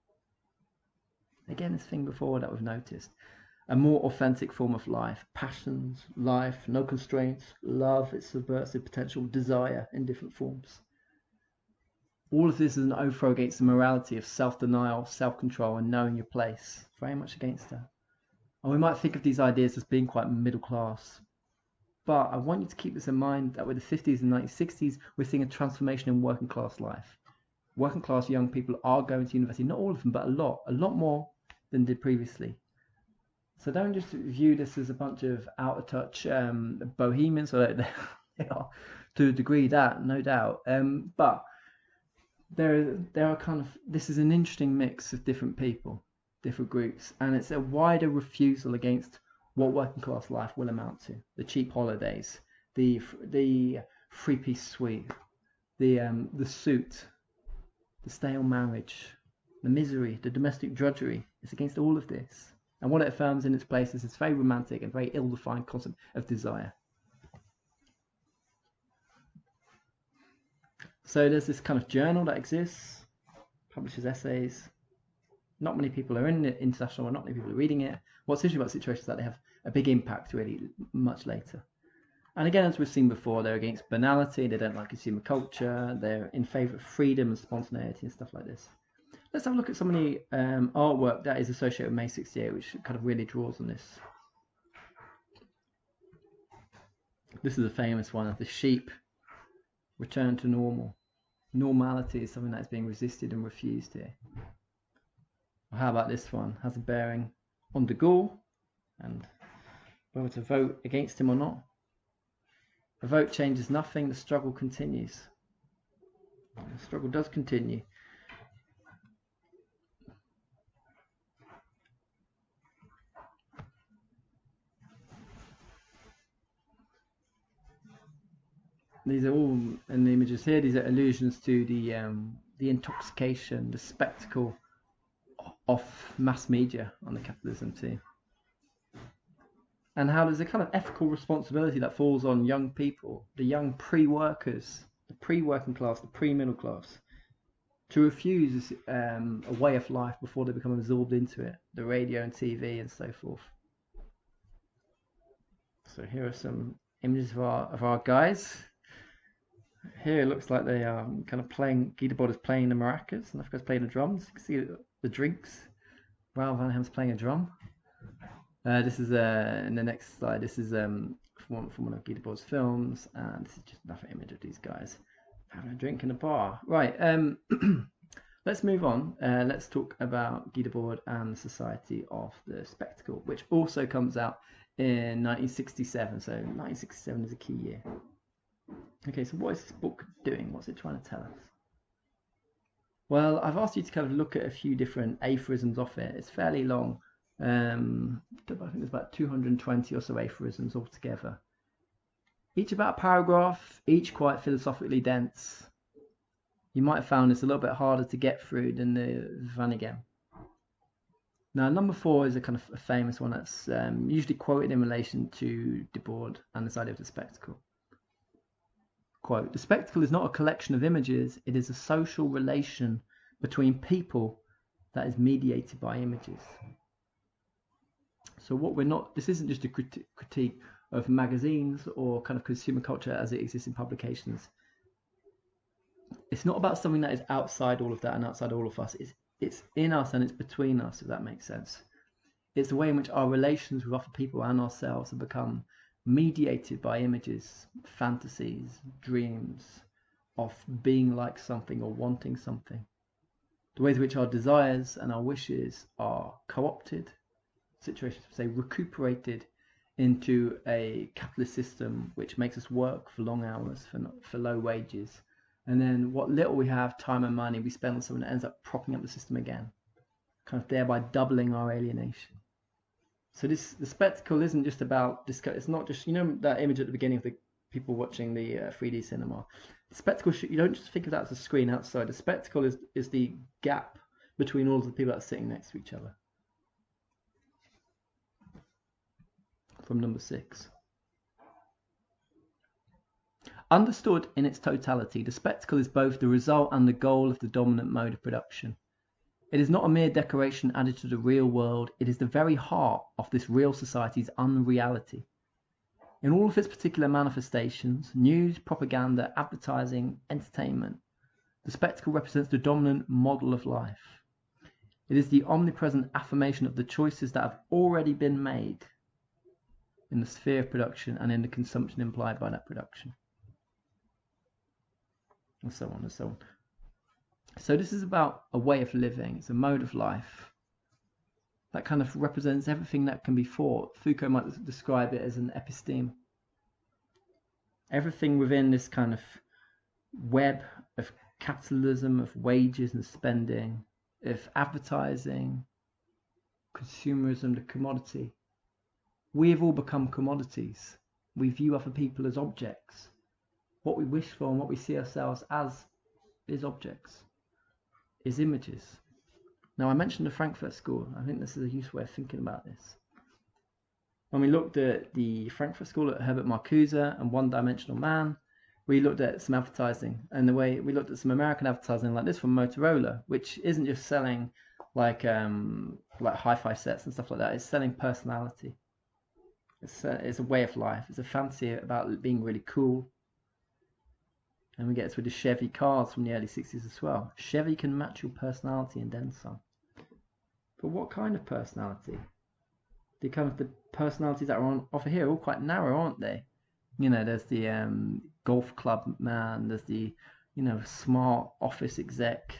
Again, this thing before that we've noticed. A more authentic form of life. Passions, life, no constraints, love, its subversive potential, desire in different forms. All of this is an overthrow against the morality of self-denial, self-control, and knowing your place. Very much against that. And we might think of these ideas as being quite middle class. But I want you to keep this in mind that with the 50s and 1960s, we're seeing a transformation in working class life. Working class young people are going to university, not all of them, but a lot more than did previously. So don't just view this as a bunch of out of touch bohemians, or they are to a degree, that no doubt. But there are this is an interesting mix of different people, different groups, and it's a wider refusal against what working class life will amount to: the cheap holidays, the three-piece suite, the suit, the stale marriage, the misery, the domestic drudgery. It's against all of this, and what it affirms in its place is this very romantic and very ill-defined concept of desire. So there's this kind of journal that exists, publishes essays. Not many people are in it, international, not many people are reading it. What's interesting about situations is that they have a big impact really much later. And again, as we've seen before, they're against banality, they don't like consumer culture, they're in favour of freedom and spontaneity and stuff like this. Let's have a look at some of the artwork that is associated with May 68, which kind of really draws on this. This is a famous one of the sheep return to normal. Normality is something that is being resisted and refused here. How about this one? Has a bearing on de Gaulle and whether to vote against him or not. A vote changes nothing, the struggle continues. The struggle does continue. These are all in the images here. These are allusions to the intoxication, the spectacle of mass media on the capitalism too. and how there's a kind of ethical responsibility that falls on young people, the young pre-workers, the pre-working class, the pre-middle class, to refuse a way of life before they become absorbed into it, the radio and TV and so forth. So here are some images of our guys. Here it looks like they are kind of playing, Debord is playing the maracas, and Africa's playing the drums. You can see the drinks. Raoul Vaneigem's playing a drum. This is in the next slide. This is from one of Debord's films, and this is just another image of these guys having a drink in a bar. Right. Let's move on. Let's talk about Debord and the Society of the Spectacle, which also comes out in 1967. So 1967 is a key year. Okay, so what is this book doing? What's it trying to tell us? Well, I've asked you to kind of look at a few different aphorisms off it. It's fairly long. I think there's about 220 or so aphorisms altogether. Each about a paragraph, each quite philosophically dense. You might have found this a little bit harder to get through than the Vaneigem. Now, number 4 is a kind of a famous one that's usually quoted in relation to Debord and this idea of the spectacle. Quote, "The spectacle is not a collection of images, it is a social relation between people that is mediated by images." So what this isn't just a critique of magazines or kind of consumer culture as it exists in publications. It's not about something that is outside all of that and outside all of us. It's in us and it's between us, if that makes sense. It's the way in which our relations with other people and ourselves have become mediated by images, fantasies, dreams of being like something or wanting something. The ways in which our desires and our wishes are co-opted, situations say recuperated into a capitalist system which makes us work for long hours for low wages. And then what little we have, time and money, we spend on something that ends up propping up the system again, kind of thereby doubling our alienation. So the spectacle isn't just about this. It's not just, you know, that image at the beginning of the people watching the 3D cinema. The spectacle, you don't just think of that as a screen outside. The spectacle is the gap between all of the people that are sitting next to each other. From number 6. Understood in its totality, the spectacle is both the result and the goal of the dominant mode of production. It is not a mere decoration added to the real world, it is the very heart of this real society's unreality. In all of its particular manifestations, news, propaganda, advertising, entertainment, the spectacle represents the dominant model of life. It is the omnipresent affirmation of the choices that have already been made in the sphere of production and in the consumption implied by that production. And so on and so on. So this is about a way of living. It's a mode of life that kind of represents everything that can be thought. Foucault might describe it as an episteme. Everything within this kind of web of capitalism, of wages and spending, of advertising, consumerism, the commodity. We have all become commodities. We view other people as objects. What we wish for and what we see ourselves as is objects. Is images. Now I mentioned the Frankfurt School. I think this is a useful way of thinking about this. When we looked at the Frankfurt School at Herbert Marcuse and One Dimensional Man, we looked at some advertising, and the way we looked at some American advertising like this from Motorola, which isn't just selling like hi-fi sets and stuff like that. It's selling personality. It's a way of life. It's a fantasy about being really cool. And we get this with the Chevy cars from the early 60s as well. Chevy can match your personality and then some. But what kind of personality? The kind of the personalities that are on offer here are all quite narrow, aren't they? You know, there's the golf club man, there's the, you know, smart office exec,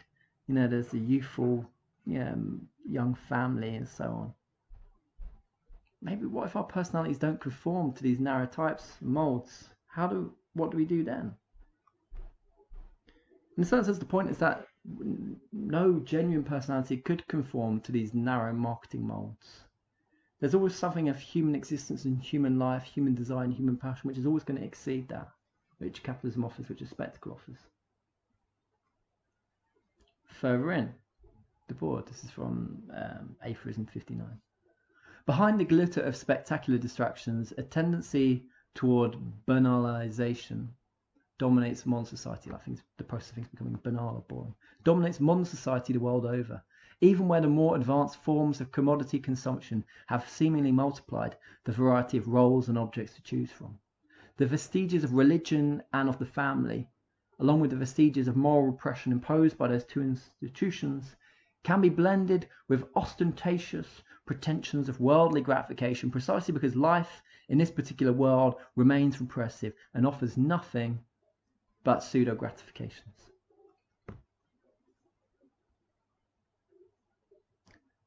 you know, there's the youthful young family and so on. Maybe what if our personalities don't conform to these narrow types, molds? What do we do then? In a sense, the point is that no genuine personality could conform to these narrow marketing molds. There's always something of human existence and human life, human design, human passion, which is always going to exceed that, which capitalism offers, which a spectacle offers. Further in, Debord, this is from Aphorism 59. Behind the glitter of spectacular distractions, a tendency toward banalization dominates modern society. I think the process of things becoming banal or boring dominates modern society the world over. Even where the more advanced forms of commodity consumption have seemingly multiplied the variety of roles and objects to choose from, the vestiges of religion and of the family, along with the vestiges of moral repression imposed by those two institutions, can be blended with ostentatious pretensions of worldly gratification precisely because life in this particular world remains repressive and offers nothing but pseudo gratifications.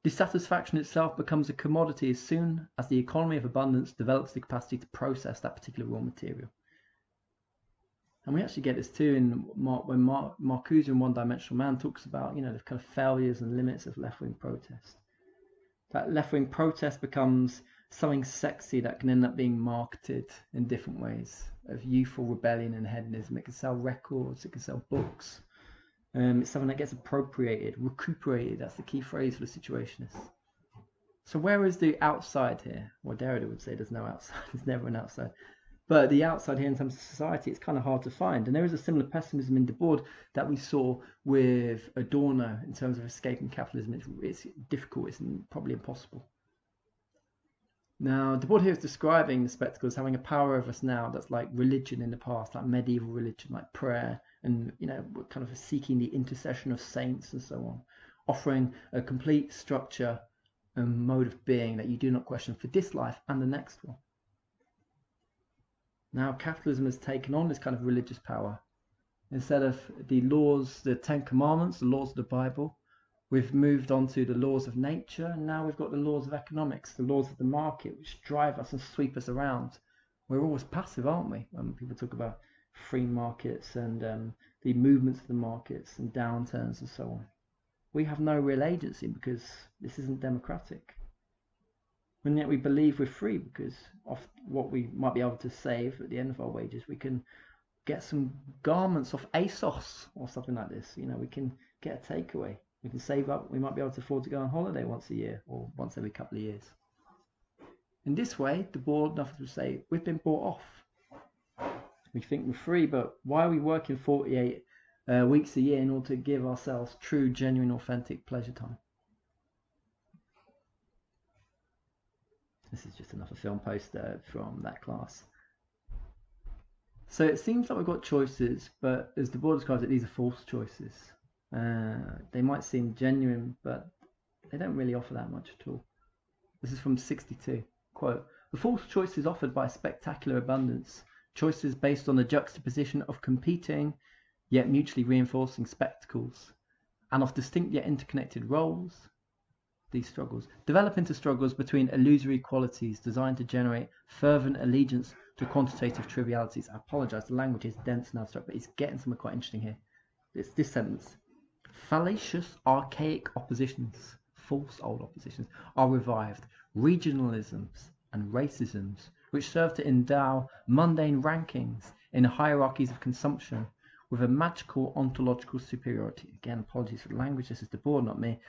Dissatisfaction itself becomes a commodity as soon as the economy of abundance develops the capacity to process that particular raw material. And we actually get this too when Marcuse in One Dimensional Man talks about, the kind of failures and limits of left-wing protest. That left-wing protest becomes something sexy that can end up being marketed in different ways, of youthful rebellion and hedonism. It can sell records, it can sell books. It's something that gets appropriated, recuperated. That's the key phrase for the Situationists. So where is the outside here? Well, Derrida would say there's no outside. There's never an outside. But the outside here in terms of society, it's kind of hard to find. And there is a similar pessimism in Debord that we saw with Adorno in terms of escaping capitalism. It's difficult. It's probably impossible. Now, Debord here is describing the spectacle as having a power over us now that's like religion in the past, like medieval religion, like prayer, and we're kind of seeking the intercession of saints and so on, offering a complete structure and mode of being that you do not question for this life and the next one. Now capitalism has taken on this kind of religious power. Instead of the laws, the 10 Commandments, the laws of the Bible, we've moved on to the laws of nature, and now we've got the laws of economics, the laws of the market, which drive us and sweep us around. We're always passive, aren't we, when people talk about free markets and the movements of the markets and downturns and so on. We have no real agency because this isn't democratic. And yet we believe we're free because of what we might be able to save at the end of our wages. We can get some garments off ASOS or something like this. We can get a takeaway. We can save up. We might be able to afford to go on holiday once a year or once every couple of years. In this way, Debord and others would say, we've been bought off. We think we're free, but why are we working 48 weeks a year in order to give ourselves true, genuine, authentic pleasure time? This is just another film poster from that class. So it seems like we've got choices, but as Debord describes it, these are false choices. They might seem genuine, but they don't really offer that much at all. This is from 62. Quote, "The false choices offered by spectacular abundance, choices based on the juxtaposition of competing yet mutually reinforcing spectacles, and of distinct yet interconnected roles, these struggles develop into struggles between illusory qualities designed to generate fervent allegiance to quantitative trivialities." I apologize, the language is dense and abstract, but it's getting somewhere quite interesting here. It's this sentence. "Fallacious, archaic oppositions, false old oppositions, are revived, regionalisms and racisms, which serve to endow mundane rankings in hierarchies of consumption with a magical ontological superiority." Again, apologies for the language, this is Debord, not me.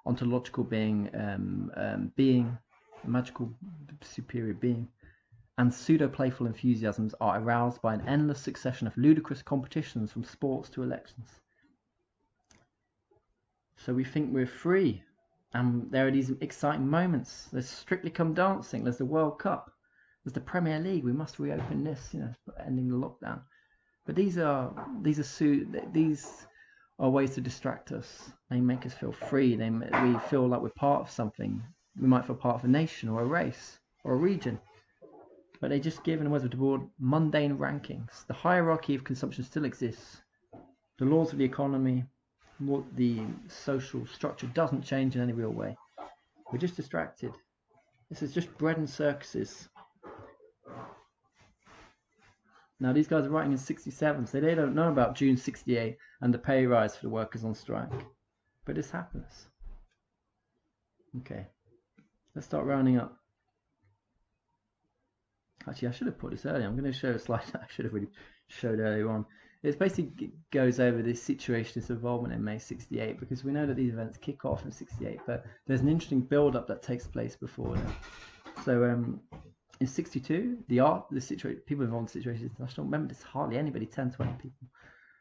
Ontological being, being, magical superior being. And pseudo-playful enthusiasms are aroused by an endless succession of ludicrous competitions from sports to elections. So we think we're free, and there are these exciting moments. There's Strictly Come Dancing, there's the World Cup, there's the Premier League. We must reopen this, ending the lockdown. But these are ways to distract us. They make us feel free. We feel like we're part of something. We might feel part of a nation or a race or a region. But they just give, in the words of Debord, mundane rankings. The hierarchy of consumption still exists. The laws of the economy, the social structure doesn't change in any real way. We're just distracted. This is just bread and circuses. Now these guys are writing in 67, so they don't know about June 68 and the pay rise for the workers on strike. But this happens. Okay, let's start rounding up. Actually, I should have put this earlier. I'm going to show a slide that I should have really showed earlier on. it basically goes over this situationist involvement in May 68, because we know that these events kick off in 68, but there's an interesting build-up that takes place before then. So in 62, people involved in Situationist International, remember there's hardly anybody, 10, 20 people.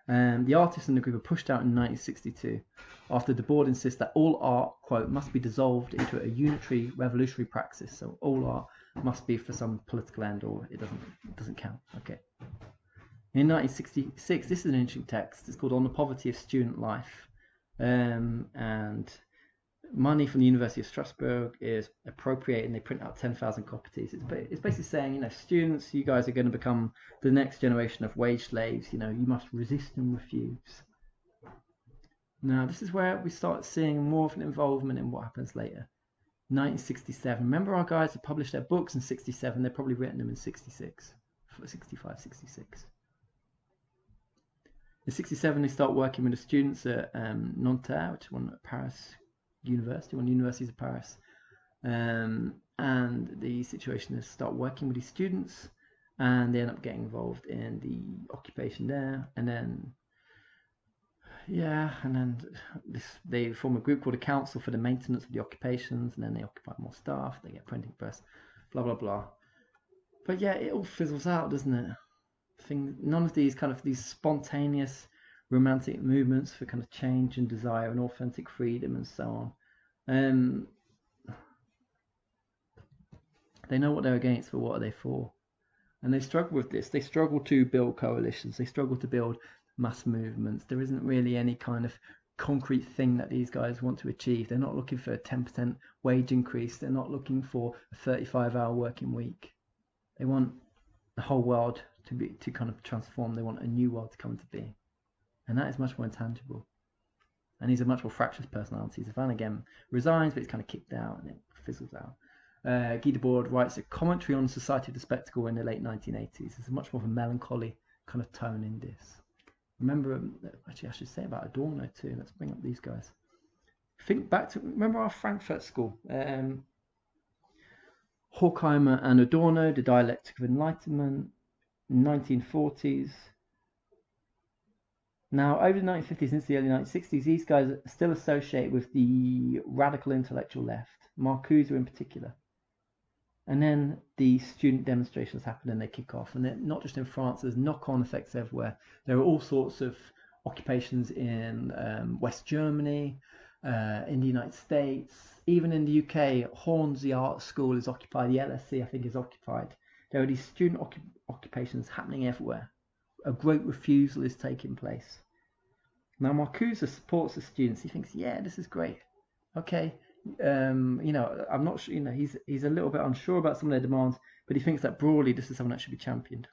The artists in the group are pushed out in 1962 after Debord insists that all art, quote, must be dissolved into a unitary revolutionary praxis. So all art must be for some political end, or it doesn't count. Okay. In 1966, this is an interesting text. It's called On the Poverty of Student Life, and money from the University of Strasbourg is appropriated, and they print out 10,000 copies. It's basically saying, students, you guys are going to become the next generation of wage slaves. You must resist and refuse. Now, this is where we start seeing more of an involvement in what happens later. 1967. Remember, our guys had published their books in 67. They'd probably written them in 65, 66. In 67, they start working with the students at Nanterre, which is one at Paris University, one of the universities of Paris, and the Situationists start working with these students, and they end up getting involved in the occupation there, and then they form a group called a Council for the Maintenance of the Occupations, and then they occupy more staff, they get printing press, blah blah blah. But yeah, it all fizzles out, doesn't it? None of these these spontaneous romantic movements for kind of change and desire and authentic freedom and so on. They know what they're against, but what are they for? And they struggle with this. They struggle to build coalitions. They struggle to build mass movements. There isn't really any kind of concrete thing that these guys want to achieve. They're not looking for a 10% wage increase. They're not looking for a 35-hour working week. They want the whole world to kind of transform. They want a new world to come into being. And that is much more intangible. And these are much more fractious personalities. Vaneigem resigns, but he's kind of kicked out and it fizzles out. Guy Debord writes a commentary on Society of the Spectacle in the late 1980s. There's much more of a melancholy kind of tone in this. Remember, actually I should say about Adorno too. Let's bring up these guys. Think back to, remember our Frankfurt School? Horkheimer and Adorno, The Dialectic of Enlightenment, 1940s. Now, over the 1950s into the early 1960s, these guys are still associated with the radical intellectual left, Marcuse in particular. And then the student demonstrations happen and they kick off. And they're not just in France, there's knock-on effects everywhere. There are all sorts of occupations in West Germany, in the United States, even in the UK. Hornsey Art School is occupied, the LSE I think is occupied. There are these student occupations happening everywhere. A great refusal is taking place. Now Marcuse supports the students. He thinks, yeah, this is great. Okay, I'm not sure. He's a little bit unsure about some of their demands, but he thinks that broadly this is something that should be championed.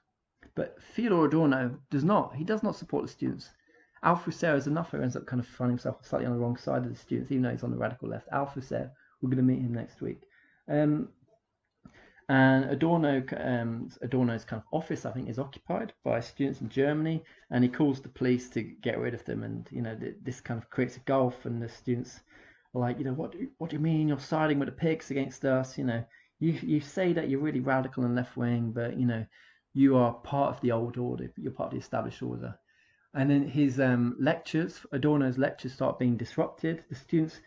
But Theodore Adorno does not. He does not support the students. Althusser is enough who ends up kind of finding himself slightly on the wrong side of the students, even though he's on the radical left. Althusser, we're going to meet him next week. And Adorno's kind of office, I think, is occupied by students in Germany, and he calls the police to get rid of them. And this kind of creates a gulf, and the students are like, what do you mean you're siding with the pigs against us? You say that you're really radical and left wing, but you are part of the old order. You're part of the established order. And then his Adorno's lectures start being disrupted. The students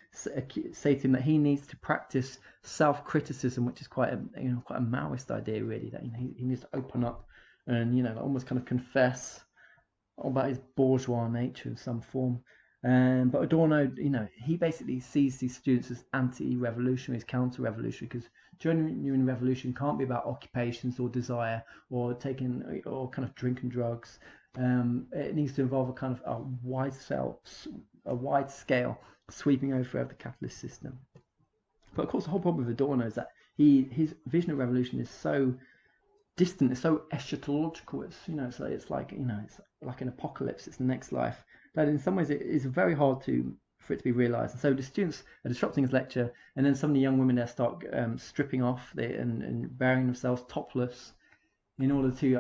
say to him that he needs to practice self-criticism, which is quite a Maoist idea, really. That he needs to open up and almost kind of confess about his bourgeois nature in some form. But Adorno, he basically sees these students as anti-revolutionaries, counter-revolutionary, because genuine revolution can't be about occupations or desire or kind of drinking drugs. It needs to involve a kind of a wide scale sweeping over the capitalist system. But of course, the whole problem with Adorno is that his vision of revolution is so distant, it's so eschatological. It's like an apocalypse. It's the next life. That in some ways it is very hard for it to be realised. And so the students are disrupting his lecture, and then some of the young women there start stripping off and burying themselves topless. In order to,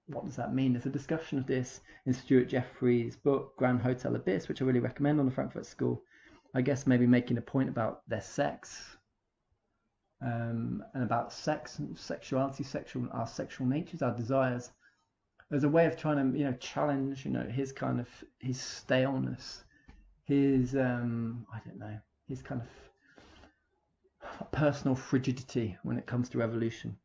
what does that mean? There's a discussion of this in Stuart Jeffrey's book, Grand Hotel Abyss, which I really recommend on the Frankfurt School. I guess maybe making a point about their sex, and about sex and sexuality, our sexual natures, our desires. as a way of trying to, challenge, his kind of, his staleness, his, I don't know, his kind of personal frigidity when it comes to revolution.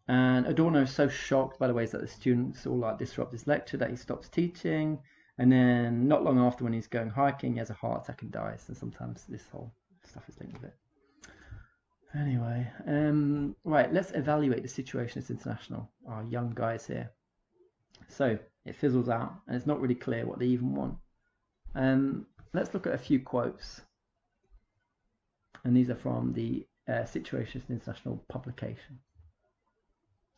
And Adorno is so shocked by the ways that the students all like disrupt his lecture that he stops teaching. And then not long after, when he's going hiking, he has a heart attack and dies. And sometimes this whole stuff is linked with it. Anyway, right, let's evaluate the Situationists International, our young guys here. So it fizzles out, and it's not really clear what they even want. Let's look at a few quotes. And these are from the Situationist International publication.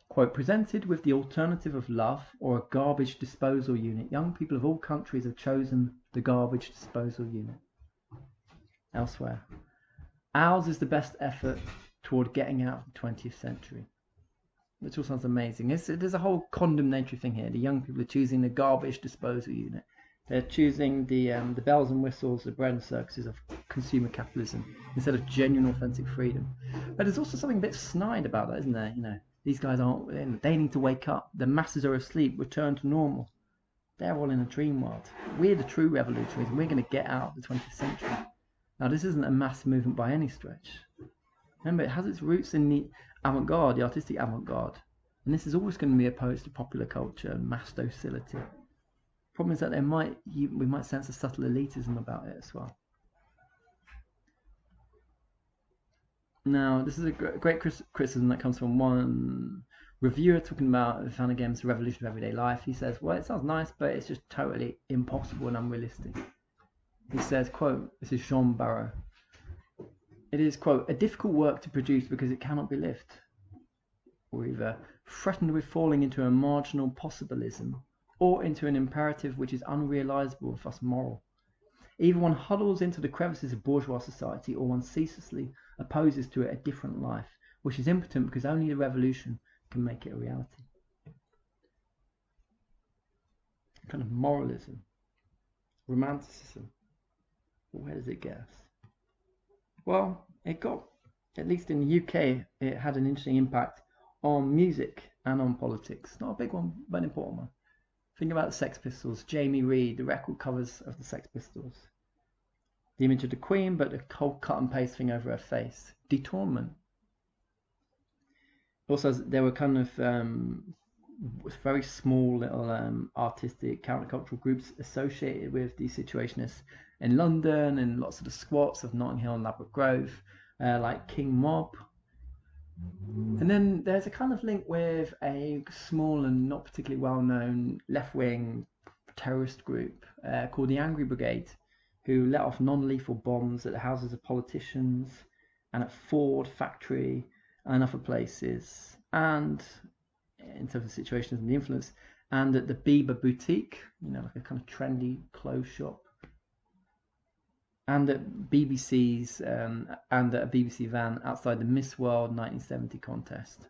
Quote, presented with the alternative of love or a garbage disposal unit, young people of all countries have chosen the garbage disposal unit. Elsewhere, ours is the best effort toward getting out of the 20th century. Which all sounds amazing. There's a whole condemnatory thing here. The young people are choosing the garbage disposal unit. They're choosing the bells and whistles, the bread and circuses of consumer capitalism instead of genuine, authentic freedom. But there's also something a bit snide about that, isn't there? These guys aren't. They need to wake up. The masses are asleep. Return to normal. They're all in a dream world. We're the true revolutionaries, and we're going to get out of the 20th century. Now, this isn't a mass movement by any stretch. Remember, it has its roots in the avant-garde, the artistic avant-garde. And this is always going to be opposed to popular culture and mass docility. The problem is that we might sense a subtle elitism about it as well. Now, this is a great criticism that comes from one reviewer talking about Vaneigem's Revolution of Everyday Life. He says, well, it sounds nice, but it's just totally impossible and unrealistic. He says, quote, this is Jean Barreau, it is, quote, a difficult work to produce because it cannot be lived, or either threatened with falling into a marginal possibilism or into an imperative which is unrealizable and thus moral. Either one huddles into the crevices of bourgeois society, or one ceaselessly opposes to it a different life, which is impotent because only the revolution can make it a reality. Kind of moralism, romanticism. Where does it get us? Well, it got, at least in the UK, it had an interesting impact on music and on politics. Not a big one, but an important one. Think about the Sex Pistols, Jamie Reed, the record covers of the Sex Pistols. The image of the Queen, but the whole cut and paste thing over her face. Detournement. Also, there were kind of very small little artistic countercultural groups associated with the Situationists in London, and lots of the squats of Notting Hill and Ladbroke Grove, like King Mob. And then there's a kind of link with a small and not particularly well-known left-wing terrorist group called the Angry Brigade, who let off non-lethal bombs at the houses of politicians and at Ford factory and other places, and in terms of situations and the influence, and at the Bieber boutique, like a kind of trendy clothes shop, and at BBC's and at a BBC van outside the Miss World 1970 contest.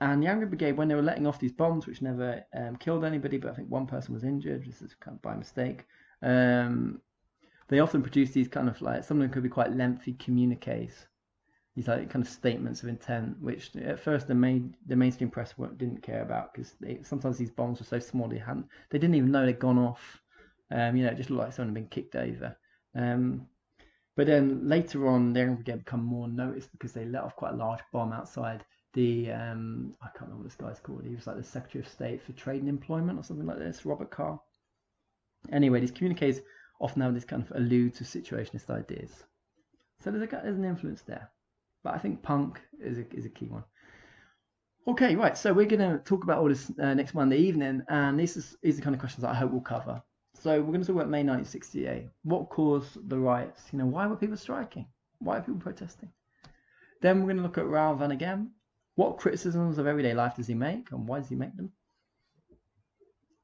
And the Angry Brigade, when they were letting off these bombs, which never killed anybody, but I think one person was injured, this is kind of by mistake, they often produce these kind of like, some of them could be quite lengthy communiques, these like kind of statements of intent, which at first the mainstream press didn't care about, because sometimes these bombs were so small they didn't even know they'd gone off. It just looked like someone had been kicked over. But then later on, the Angry Brigade become more noticed because they let off quite a large bomb outside the I can't remember what this guy's called. He was like the Secretary of State for Trade and Employment or something like this, Robert Carr. Anyway, these communiques often have this kind of allude to situationist ideas. So there's an influence there. But I think punk is a key one. Okay, right. So we're going to talk about all this next Monday evening, and these are the kind of questions that I hope we'll cover. So we're going to talk about May 1968. What caused the riots? Why were people striking? Why are people protesting? Then we're going to look at Raoul Vaneigem. What criticisms of everyday life does he make, and why does he make them?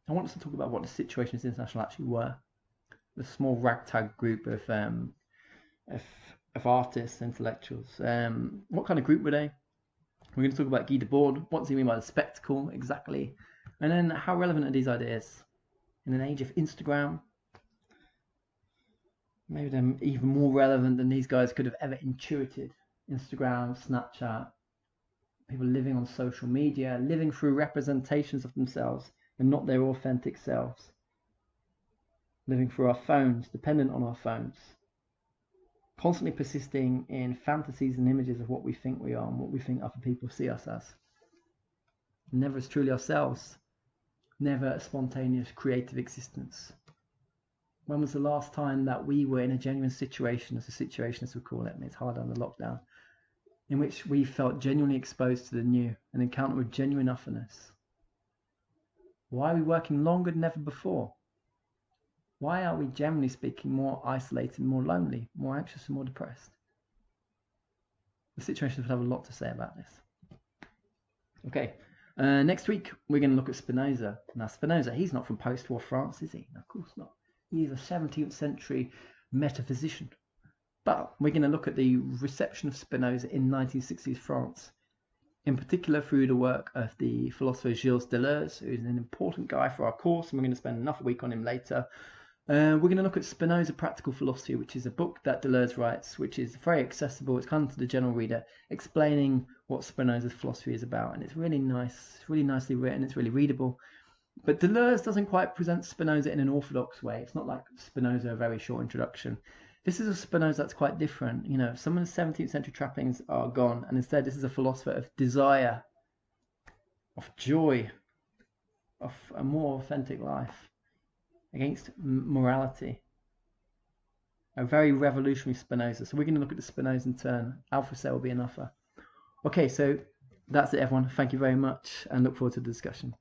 I want us to talk about what the Situationists International actually were. The small ragtag group of artists, intellectuals. What kind of group were they? We're going to talk about Guy Debord. What does he mean by the spectacle exactly? And then how relevant are these ideas in an age of Instagram? Maybe they're even more relevant than these guys could have ever intuited. Instagram, Snapchat, people living on social media, living through representations of themselves and not their authentic selves, living through our phones, dependent on our phones, constantly persisting in fantasies and images of what we think we are and what we think other people see us as. Never as truly ourselves, never a spontaneous creative existence. When was the last time that we were in a genuine situation, as the Situationists would call it, and it's hard under lockdown, in which we felt genuinely exposed to the new and encountered with genuine otherness? Why are we working longer than ever before? Why are we, generally speaking, more isolated, more lonely, more anxious and more depressed? The Situationists would have a lot to say about this. Okay, next week we're going to look at Spinoza. Now Spinoza, he's not from post-war France, is he? No, of course not. He's a 17th century metaphysician. But we're going to look at the reception of Spinoza in 1960s France, in particular through the work of the philosopher Gilles Deleuze, who's an important guy for our course, and we're going to spend another week on him later. We're going to look at Spinoza Practical Philosophy, which is a book that Deleuze writes, which is very accessible. It's kind of to the general reader, explaining what Spinoza's philosophy is about. And it's really nice, it's really nicely written, it's really readable. But Deleuze doesn't quite present Spinoza in an orthodox way. It's not like Spinoza, a very short introduction. This is a Spinoza that's quite different. You know, some of the 17th century trappings are gone, and instead this is a philosopher of desire, of joy, of a more authentic life, against morality. A very revolutionary Spinoza. So we're going to look at the Spinozan turn. Althusser will be an offer. Okay, so that's it, everyone. Thank you very much, and look forward to the discussion.